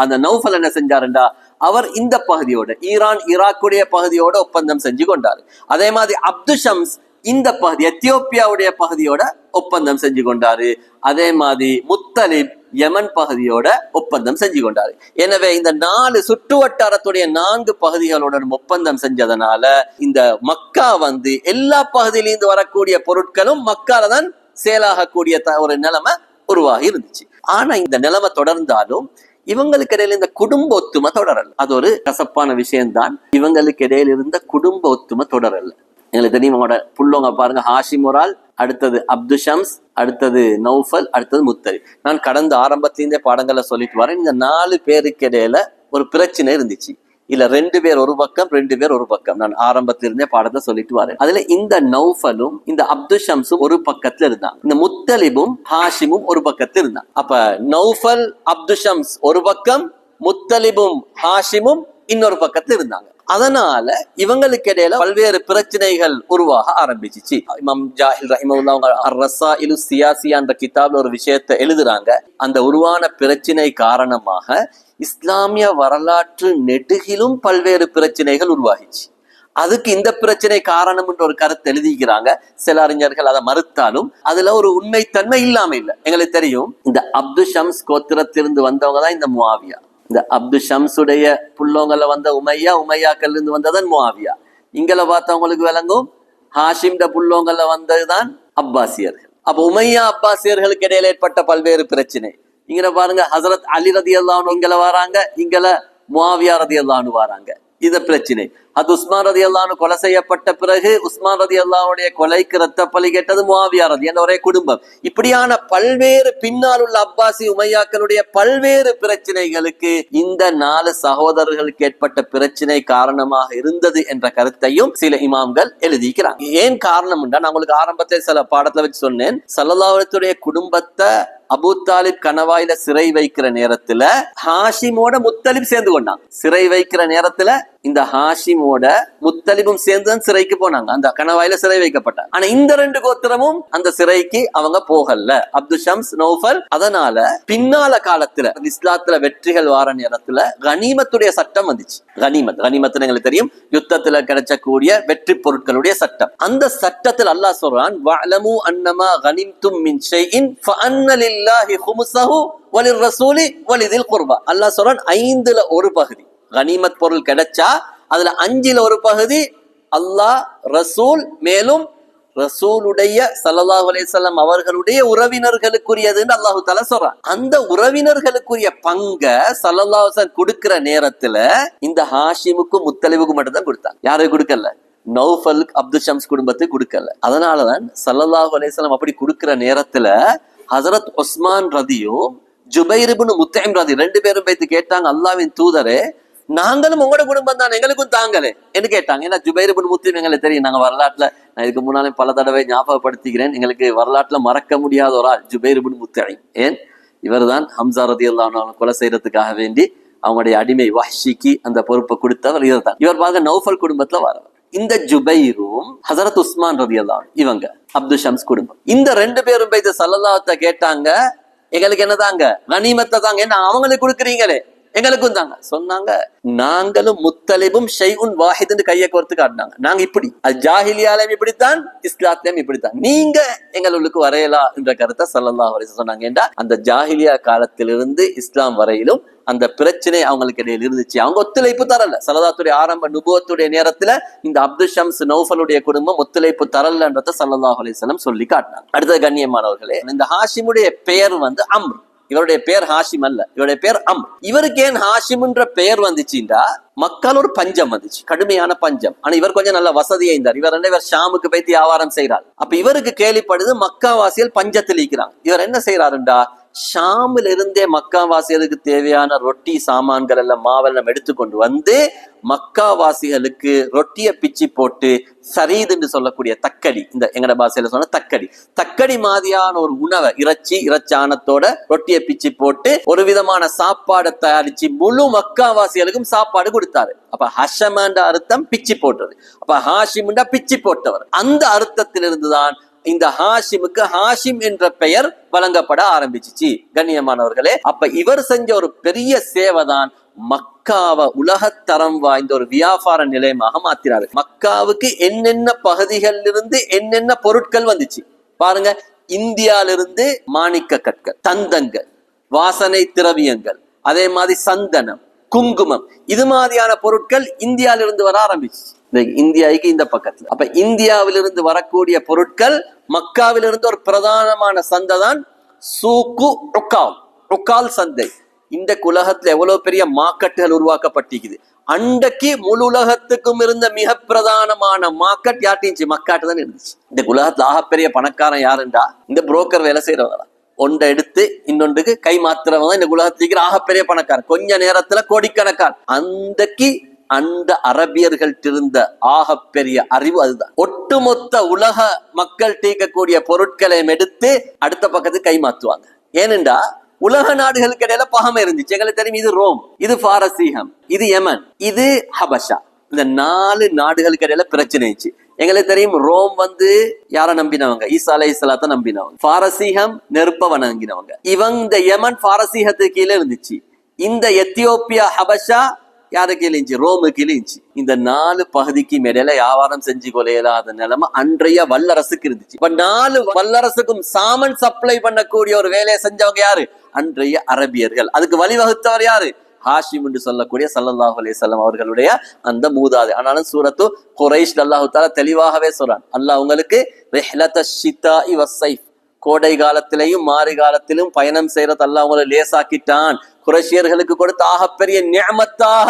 அந்த நௌஃபல் என்ன செஞ்சாருண்டா, அவர் இந்த பகுதியோட ஈரான் ஈராக்குடைய பகுதியோட ஒப்பந்தம் செஞ்சு கொண்டாரு. அதே மாதிரி அப்துஷம்ஸ் இந்த பகுதி எத்தியோப்பியாவுடைய பகுதியோட ஒப்பந்தம் செஞ்சு கொண்டாரு. அதே மாதிரி முத்தலிப் யமன் பகுதியோட ஒப்பந்தம் செஞ்சு கொண்டாரு. எனவே இந்த 4 சுற்று வட்டாரத்துடைய 4 பகுதிகளுடன் ஒப்பந்தம் செஞ்சதுனால இந்த மக்கா எல்லா பகுதியிலிருந்து வரக்கூடிய பொருட்களும் மக்கால தான் சேலாகக்கூடிய ஒரு நிலைமை உருவாகி இருந்துச்சு. ஆனா இந்த நிலைமை தொடர்ந்தாலும் இவங்களுக்கு இடையில இந்த குடும்ப ஒத்துமை தொடரல. அது ஒரு கசப்பான விஷயம்தான். இவங்களுக்கு இடையில இருந்த குடும்ப ஒத்துமை தொடரல. எங்களுக்கு தெரியும், அவங்களோட புள்ளவங்க பாருங்க, ஹாஷிம் ஒரு ஆள், அடுத்தது அப்துஷம்ஸ், அடுத்தது நௌஃபல், அடுத்தது முத்தலிப். நான் கடந்த ஆரம்பத்திலேருந்தே பாடங்களை சொல்லிட்டு வரேன். இந்த 4 பேருக்கு இடையில ஒரு பிரச்சனை இருந்துச்சு. இல்ல 2 பேர் ஒரு பக்கம், 2 பேர் ஒரு பக்கம். நான் ஆரம்பத்திலிருந்தே பாடத்தை சொல்லிட்டு வரேன். அதுல இந்த நௌஃபலும் இந்த அப்துஷம்ஸும் ஒரு பக்கத்துல இருந்தாங்க, இந்த முத்தலிபும் ஹாஷிமும் ஒரு பக்கத்துல இருந்தாங்க. அப்ப நௌஃபல் அப்துஷம்ஸ் ஒரு பக்கம், முத்தலிபும் ஹாஷிமும் இன்னொரு பக்கத்துல இருந்தாங்க. அதனால இவங்களுக்கு இடையில பல்வேறு பிரச்சனைகள் உருவாக ஆரம்பிச்சிச்சு. இமாம் ஜாஹில் ரஹிமஹுல்லாஹ் அவங்க அர்-ரஸாயிலு சியாசியா என்ற கிதாப்ல ஒரு விஷயத்தை எழுதுறாங்க. அந்த உருவான பிரச்சனை காரணமாக இஸ்லாமிய வரலாற்று நெடுகிலும் பல்வேறு பிரச்சனைகள் உருவாகிச்சு. அதுக்கு இந்த பிரச்சனை காரணம் என்ற ஒரு கருத்து எழுதிக்கிறாங்க. சில அறிஞர்கள் அதை மறுத்தாலும் அதுல ஒரு உண்மைத்தன்மை இல்லாம இல்லை. எங்களுக்கு தெரியும், இந்த அப்துஷம்ஸ் கோத்திரத்திலிருந்து வந்தவங்க தான் இந்த முஆவியா. இந்த அப்துஷம்ஸுடைய புள்ளவங்கள வந்த உமையாக்கள்ல இருந்து வந்ததான் முஆவியா. இங்கல பார்த்தவங்களுக்கு விளங்கும், ஹாஷிம்ட புள்ளவங்கள வந்ததுதான் அப்பாசியர்கள். அப்ப உமையா அப்பாசியர்களுக்கு இடையில ஏற்பட்ட பல்வேறு பிரச்சனை. இங்க பாருங்க, ஹசரத் அலி ரலியல்லாஹு அன்ஹு இங்கல வராங்க, இங்கல முஆவியா ரலியல்லாஹு அன்ஹு வராங்க. இது பிரச்சனை. அது உஸ்மான் ரலியல்லாஹு அன்ஹு கொலை செய்யப்பட்ட பிறகு உஸ்மான் ரலியல்லாஹு அன்ஹுடைய கொலைக்கு ரத்த பலி கேட்டது முஆவியா ரலியல்லாஹு ஒரே குடும்பம். இப்படியான பல்வேறு பின்னால் உள்ள அப்பாசி உமையாக்களுடைய பல்வேறு பிரச்சனைகளுக்கு இந்த 4 சகோதரர்களுக்கு ஏற்பட்ட பிரச்சனை காரணமாக இருந்தது என்ற கருத்தையும் சில இமாம்கள் எழுதிக்கிறாங்க. ஏன் காரணம் என்றால், நான் உங்களுக்கு ஆரம்பத்தில் சில பாடத்துல வச்சு சொன்னேன், ஸல்லல்லாஹு அலைஹி வஸல்லம் குடும்பத்தை அபூ தாலிப் கணவாயில சிறை வைக்கிற நேரத்துல ஹாஷிமோட முத்தலிப் சேர்ந்து கொண்டாங்க. சிறை வைக்கிற நேரத்துல இந்த ஹாஷிமோட முத்தலிபும் சேர்ந்துதான் சிறைக்கு போனாங்க, அந்த கணவாயில சிறை வைக்கப்பட்டாங்க. ஆனா இந்த 2 கோத்திரமும் அந்த சிறைக்கு அவங்க போகல, அப்துஷம்ஸ் நௌஃபல். அதனால பின்னால காலத்துல இஸ்லாத்துல வெற்றிகள் வார நேரத்துல கனிமத்துடைய சட்டம் வந்துச்சு. கனிமத்து எங்களுக்கு தெரியும், யுத்தத்துல கிடைச்சக்கூடிய வெற்றி பொருட்களுடைய சட்டம். அந்த சட்டத்தில் அல்லாஹ் சொல்றான், வஅலமு அன்னமா கனிம்தும் மின் ஷைஇன் ஃபஅன்ன லில்லாஹி ஹுமுஸஹு வலிர்ரசூலி வலிதில் குர்பா. அல்லாஹ் சொல்றான், 5ல் ஒரு பகுதி கனிமத் பொருள் கிடைச்சா அதுல 5ல் ஒரு பகுதி அல்லாஹ், ரசூல், மேலும் ரசூலுடைய ஸல்லல்லாஹு அலைஹி வஸல்லம் அவர்களுடைய உறவினர்களுக்குரியதுன்னு அல்லாஹு தஆலா சொல்றான். அந்த உறவினர்களுக்குரிய பங்க ஸல்லல்லாஹு அலைஹி வஸல்லம் கொடுக்கிற நேரத்துல இந்த ஹாஷிமுக்கும் முத்தலிபுக்கும் மட்டும் தான் கொடுத்தாங்க. யாரும் கொடுக்கல, நௌஃபல் அப்துஷம்ஸ் குடும்பத்துக்கு கொடுக்கல. அதனாலதான் ஸல்லல்லாஹு அலைஹி வஸல்லம் அப்படி கொடுக்கிற நேரத்துல ஹஸரத் உஸ்மான் ரதியும் ஜுபைர் இப்னு முத்இம் ரதி 2 பேரும் போய்த்து கேட்டாங்க, அல்லாஹ்வின் தூதரே, நாங்களும் உங்களோட குடும்பம் தான், எங்களுக்கும் தாங்களே என்று கேட்டாங்க. ஏன்னா ஜுபைர் இப்னு முத்இம் எங்களுக்கு தெரியும், நாங்க வரலாற்றுல, நான் இதுக்கு முன்னாலே பல தடவை ஞாபகப்படுத்திக்கிறேன், எங்களுக்கு வரலாற்றுல மறக்க முடியாத ஒரு ஆள் ஜுபைர் இப்னு முத்இம். ஏன், இவர் தான் ஹம்சா ரலியல்லாஹு அன்ஹு கொலை செய்யறதுக்காக வேண்டி அவங்களுடைய அடிமை வஹ்ஷிக்கு அந்த பொறுப்பை கொடுத்தவர் இவர் தான். இவர் பாருங்க நௌஃபல் குடும்பத்துல வரவர். இந்த ஜுபைரும் ஹஸரத் உஸ்மான் ரலியல்லாஹு அன்ஹு இவங்க அப்துல் ஷம்ஸ் குடும்பம். இந்த 2 பேரும் போய் ஸல்லல்லாஹு அலைஹி வஸல்லம் கேட்டாங்க, எங்களுக்கு என்னதாங்க கனிமத்தை தாங்க, என்ன அவங்களுக்கு கொடுக்குறீங்களே எங்களுக்கும் தாங்க. சொன்னாங்க, நாங்களும் முத்தலிபும் ஷைஉன் வாஹித்னு கையை கோர்த்து காட்டினாங்க. நாங்க இப்படி, அது ஜாஹிலியாலையும் இப்படித்தான், இஸ்லாத்திலையும் இப்படித்தான், நீங்க எங்களுக்கு வரையலா என்ற கருத்தை ஸல்லல்லாஹு அலைஹி வஸல்லம் சொன்னாங்க. ஏண்டா அந்த ஜாஹிலியா காலத்திலிருந்து இஸ்லாம் வரையிலும் அந்த பிரச்சனை அவங்களுக்கு இடையில இருந்துச்சு. அவங்க ஒத்துழைப்பு தரல. ஸலவாத்துடைய ஆரம்ப நுபுவத்துடைய நேரத்துல இந்த அப்துல் ஷம்ஸ் நௌஃபலுடைய குடும்பம் ஒத்துழைப்பு தரலன்றதை ஸல்லல்லாஹு அலைஹி வஸல்லம் சொல்லி காட்டினாங்க. அடுத்தது கண்ணியமானவர்களே, இந்த ஹாஷிமுடைய பெயர் வந்து அம்ர். இவருடைய பேர் ஹாஷிம் அல்ல, இவருடைய பேர் அம்ர். இவருக்கு ஏன் ஹாஷிம்ன்ற பெயர் வந்துச்சுண்டா, மக்கள் ஒரு பஞ்சம் வந்துச்சு, கடுமையான பஞ்சம். ஆனா இவர் கொஞ்சம் நல்ல வசதியா இருந்தார். இவர் ஷாமுக்கு போய் வியாபாரம் செய்யறாரு. அப்ப இவருக்கு கேள்விப்படுது மக்காவாசிகள் பஞ்சத்தில் இருக்கிறாங்க. இவர் என்ன செய்யறாருண்டா, ஷாமில் இருந்தே மக்காவாசிகளுக்கு தேவையான ரொட்டி சாமான்கள் எல்லாம் மாவெல்லாம் எடுத்துக்கொண்டு வந்து மக்காவாசிகளுக்கு ரொட்டியை பிச்சு போட்டு சரீத் என்று சொல்லக்கூடிய தக்கடி, இந்த எங்கட பாஷையில சொன்ன தக்கடி மாதிரியான ஒரு உணவை, இறைச்சானத்தோட ரொட்டியை பிச்சு போட்டு ஒரு விதமான சாப்பாடை தயாரிச்சு முழு மக்காவாசிகளுக்கும் சாப்பாடு கொடுத்தாரு. அப்ப ஹஷமன்ற அர்த்தம் பிச்சு போட்டது. அப்ப ஹாஷிம்ண்டா பிச்சு போட்டவர். அந்த அர்த்தத்திலிருந்துதான் இந்த ஹாஷிமுக்கு ஹாஷிம் என்ற பெயர் வழங்கப்பட ஆரம்பிச்சிச்சு. கண்ணியமானவர்களே, அப்ப இவர் செஞ்ச ஒரு பெரிய சேவைதான் மக்காவை உலகத்தரம் வாய்ந்த ஒரு வியாபார நிலையமாக மாத்தினாரு. மக்காவுக்கு என்னென்ன பகுதிகளிலிருந்து என்னென்ன பொருட்கள் வந்துச்சு பாருங்க. இந்தியாவிலிருந்து மாணிக்க கற்கள், தந்தங்கள், வாசனை திரவியங்கள், அதே மாதிரி சந்தனம், குங்குமம், இது மாதிரியான பொருட்கள் இந்தியாவிலிருந்து வர ஆரம்பிச்சு. இந்தியாவுக்கு இந்த பக்கத்துல. அப்ப இந்தியாவிலிருந்து வரக்கூடிய பொருட்கள் மக்காவிலிருந்து ஒரு பிரதானமான சந்தை தான் சூக்கு உக்கால் சந்தை. இந்த உலகத்துல எவ்வளவு பெரிய மார்க்கெட்டுகள் உருவாக்கப்பட்டிருக்குது. அன்றைக்கு முழு உலகத்துக்கும் இருந்த மிக பிரதானமான மார்க்கெட் யார்ட்டிச்சு, மக்காட்டு தான் இருந்துச்சு. இந்த உலகத்துல ஆகப்பெரிய பணக்காரன் யாருண்டா, இந்த புரோக்கர் வேலை செய்யறவங்க. ஒன்றை எடுத்து இன்னொன்றுக்கு கை மாத்துறவங்க இந்த உலகத்துல ஆகப்பெரிய பணக்காரன், கொஞ்ச நேரத்துல கோடிக்கணக்கான். அந்த அரபியர்கள் இருந்த ஆகப்பெரிய அறிவு அதுதான். ஒட்டுமொத்த உலக மக்கள் தீர்க்கக்கூடிய பொருட்களை எடுத்து அடுத்த பக்கத்துக்கு கை மாத்துவாங்க. ஏனென்றா உலக நாடுகளுக்கு இடையில பகமை இருந்துச்சு. எங்களுக்கு தெரியும், இது ரோம், இது பாரசீகம், இது யமன், இது ஹபஷா. இந்த 4 நாடுகளுக்கு இடையில பிரச்சனை இருந்துச்சு. எங்களுக்கு தெரியும், ரோம் வந்து யார நம்பினவங்க, ஈசா அலைஹிஸ்ஸலாத்தை நம்பினவங்க. பாரசீகம் நெருப்ப வணங்கினவங்க. இந்த யமன் பாரசீகத்துக்கு கீழே இருந்துச்சு. இந்த எத்தியோப்பியா ஹபஷா யாரு கீழே இருந்துச்சு, ரோமு கீழே இருந்துச்சு. இந்த 4 பகுதிக்கு இடையில வியாபாரம் செஞ்சு கொலையிலாத நிலைமை அன்றைய வல்லரசுக்கு இருந்துச்சு. இப்ப 4 வல்லரசுக்கும் சாமன் சப்ளை பண்ணக்கூடிய ஒரு வேலையை செஞ்சவங்க யாரு, அன்றைய அரபியர்கள். அதுக்கு வழிவகுத்தவர் யாரு, ஹாஷிம் என்று சொல்லக்கூடிய ஸல்லல்லாஹு அலைஹி வஸல்லம் அவர்களுடைய அந்த மூதாதை. ஆனாலும் சூரத்து குரைஷ் அல்லாஹ் தஆலா தெளிவாகவே சொல்றான், அல்லாஹ் உங்களுக்கு ரிஹ்லத்தஷ் ஷிதாஇ வஸ்ஸைஃப், கோடை காலத்திலையும் மாரி காலத்திலும் பயணம் செய்யறது அல்லாஹ் உங்களை லேசாக்கிட்டான். குறைஷியர்களுக்கு கொடுத்த ஆகப்பெரிய நிஅமத்தாக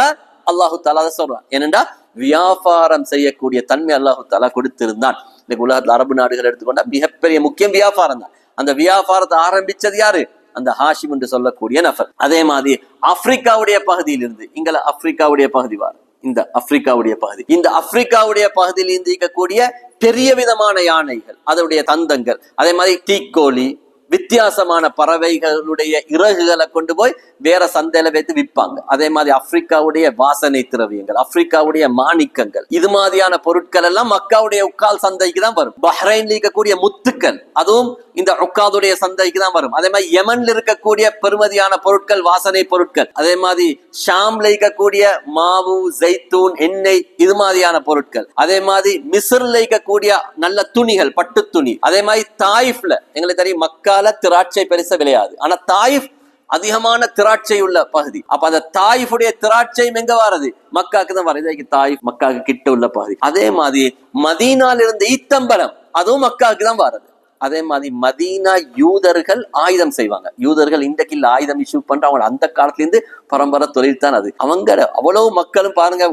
அல்லாஹு தஆலா சொல்றான். ஏனென்றா வியாபாரம் செய்யக்கூடிய தன்மை அல்லாஹு தஆலா கொடுத்திருந்தான். இந்த உலகத்துல அரபு நாடுகள் எடுத்துக்கொண்டா மிகப்பெரிய முக்கியம் வியாபாரம் தான். அந்த வியாபாரத்தை ஆரம்பிச்சது யாரு, அந்த ஹாஷிம் என்று சொல்லக்கூடிய நபர். அதே மாதிரி ஆப்பிரிக்காவுடைய பகுதியிலிருந்து, இங்க ஆப்பிரிக்காவுடைய பகுதி வார், இந்த ஆப்பிரிக்காவுடைய பகுதியில் இருக்கக்கூடிய பெரிய விதமான யானைகள், அதனுடைய தந்தங்கள், அதே மாதிரி தீக்கோழி, வித்தியாசமான பறவைகளுடைய இறகுகளை கொண்டு போய் வேற சந்தையில வைத்து விற்பாங்க. அதே மாதிரி ஆப்பிரிக்காவுடைய வாசனை திரவியங்கள், ஆப்பிரிக்காவுடைய மாணிக்கங்கள், இது மாதிரியான பொருட்கள் எல்லாம் மக்காவுடைய உக்கால் சந்தைக்கு தான் வரும். பஹ்ரைன்ல இருக்கக்கூடிய முத்துக்கள், அதுவும் இந்த உக்காதுடைய சந்தைக்கு தான் வரும். அதே மாதிரி யமன்ல இருக்கக்கூடிய பெருமதியான பொருட்கள், வாசனை பொருட்கள், அதே மாதிரி ஷாம்ல இருக்கக்கூடிய மாவு, ஜெய்தூன், எண்ணெய், இது மாதிரியான பொருட்கள், அதே மாதிரி மிஸ்ர்ல இருக்கக்கூடிய நல்ல துணிகள், பட்டு துணி, அதே மாதிரி தாயிஃப்ல எங்களுக்கு தெரியும் மக்கால திராட்சை பெருசா விளையாது, ஆனா தாயிஃப் அதிகமான திராட்சை உள்ள பகுதி. அப்ப அந்த தாயிஃபுடைய திராட்சையும் எங்க வாரது, மக்காக்கு தான் வருது. தாயிஃப் மக்காக்கு கிட்ட உள்ள பகுதி. அதே மாதிரி மதீனால இருந்து ஈத்தம்பலம், அதுவும் மக்காக்கு தான் வாரது. அதே மாதிரி மதீனா யூதர்கள் ஆயுதம் செய்வாங்க. யூதர்கள் இன்றைக்கு ஆயுதம் இஷ்யூ பண்ற அவங்க அந்த காலத்துல இருந்து பரம்பரை தொழில் தான் அது. அவங்க அவ்வளவு மக்களும் பாருங்க,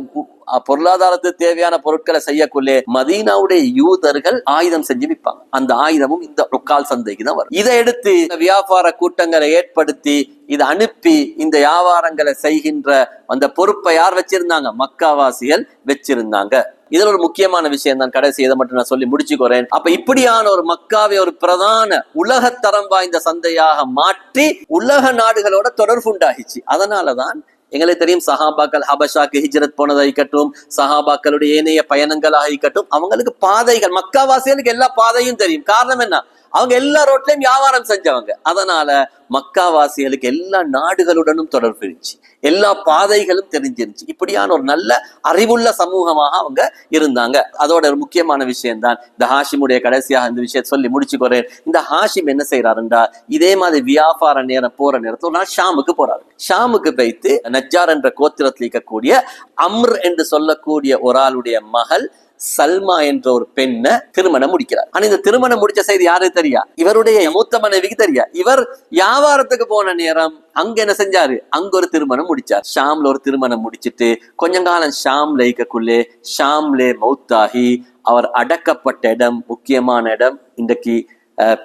பொருளாதாரத்துக்கு தேவையான பொருட்களை செய்யக்குள்ளே மதீனாவுடைய யூதர்கள் ஆயுதம் செஞ்சு விற்பாங்க. அந்த ஆயுதமும் இந்த ருக்கால் சந்தைக்கு தான் வரும். இதை எடுத்து வியாபார கூட்டங்களை ஏற்படுத்தி இதை அனுப்பி இந்த வியாபாரங்களை செய்கின்ற அந்த பொறுப்பை யார் வச்சிருந்தாங்க? மக்காவாசிகள் வச்சிருந்தாங்க. இதுல ஒரு முக்கியமான விஷயம் தான், கடைசி இதை மட்டும் நான் சொல்லி முடிச்சுக்கிறேன். அப்ப இப்படியான ஒரு மக்காவை ஒரு பிரதான உலகத்தரம் வாய்ந்த சந்தையாக மாற்றி உலக நாடுகளோட தொடர்பு உண்டாகிச்சு. அதனாலதான் எங்களுக்கு தெரியும், சஹாபாக்கள் ஹபஷாக்கு ஹிஜ்ரத் போனதாகட்டும், சஹாபாக்களுடைய ஏனைய பயணங்களாக இருக்கட்டும், அவங்களுக்கு பாதைகள், மக்காவாசிகளுக்கு எல்லா பாதையும் தெரியும். காரணம் என்ன? அவங்க எல்லா ரோட்லயும் வியாபாரம் செஞ்சவங்க. அதனால மக்காவாசிகளுக்கு எல்லா நாடுகளுடனும் தொடர்பு இருந்துச்சு, எல்லா பாதைகளும் தெரிஞ்சிருந்துச்சு. இப்படியான ஒரு நல்ல அறிவுள்ள சமூகமாக அவங்க இருந்தாங்க. அதோட ஒரு முக்கியமான விஷயம் தான் இந்த ஹாஷிமுடைய கடைசியாக இந்த விஷயத்தை சொல்லி முடிச்சுக்கிறேன். இந்த ஹாஷிம் என்ன செய்யறாருண்டா, இதே மாதிரி வியாபார நேரம் போற நேரத்தில் ஒரு நாள் ஷாமுக்கு போறாரு. ஷாமுக்கு போய்த்து நஜ்ஜார் என்ற கோத்திரத்தில் இருக்கக்கூடிய அம்ர் என்று சொல்லக்கூடிய ஒரு ஆளுடைய மகள் சல்மா என்ற ஒரு பெண்ணை திருமணம் முடிக்கிறார். ஆனா இந்த திருமணம் முடிச்ச செய்தி யாருக்கு தெரியா? இவருடைய மூத்த மனைவிக்கு தெரியா. இவர் வியாபாரத்துக்கு போன நேரம் அங்க என்ன செஞ்சாரு? அங்க ஒரு திருமணம் முடிச்சார். ஷாம்ல ஒரு திருமணம் முடிச்சிட்டு கொஞ்ச காலம் ஷாம்ல இருக்கக்குள்ளே ஷாம்லே மௌத்தாகி அவர் அடக்கப்பட்ட இடம், முக்கியமான இடம், இன்றைக்கு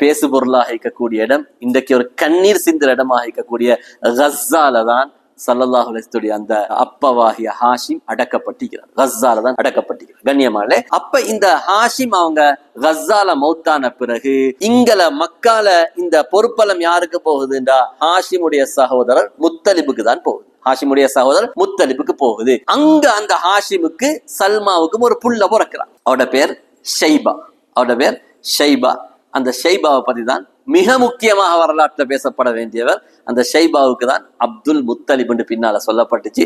பேசு பொருளாக இருக்கக்கூடிய இடம், இன்றைக்கு ஒரு கண்ணீர் சிந்துற இடமாக இருக்கக்கூடிய கஸால தான் ஸல்லல்லாஹு அலைஹி வஸல்லம் அந்த அப்பவாகிய ஹாஷிம் அடக்கப்பட்டிருக்கிறார். கஸால தான் அடக்கப்பட்டிருக்கிறார். கண்ணியமானே, அப்ப இந்த ஹாஷிம் அவங்க கஸால மௌத்தான பிறகு இங்கல மக்கால இந்த பொறுப்பலம் யாருக்கு போகுதுன்றா ஹாஷிமுடைய சகோதரர் முத்தலிபுக்கு தான் போகுது. ஹாஷிமுடைய சகோதரர் முத்தலிபுக்கு போகுது. அங்க அந்த ஹாஷிமுக்கு சல்மாவுக்கும் ஒரு புள்ள பிறக்கிறான். அவரோட பேர் ஷைபா. அவரோட பேர் ஷைபா. அந்த ஷைபாவை பத்தி தான் மிக முக்கியமாக வரலாற்றுல பேசப்பட வேண்டியவர். அந்த ஷைபாவுக்கு தான் அப்துல் முத்தலிப் என்று பின்னால சொல்லப்பட்டுச்சு.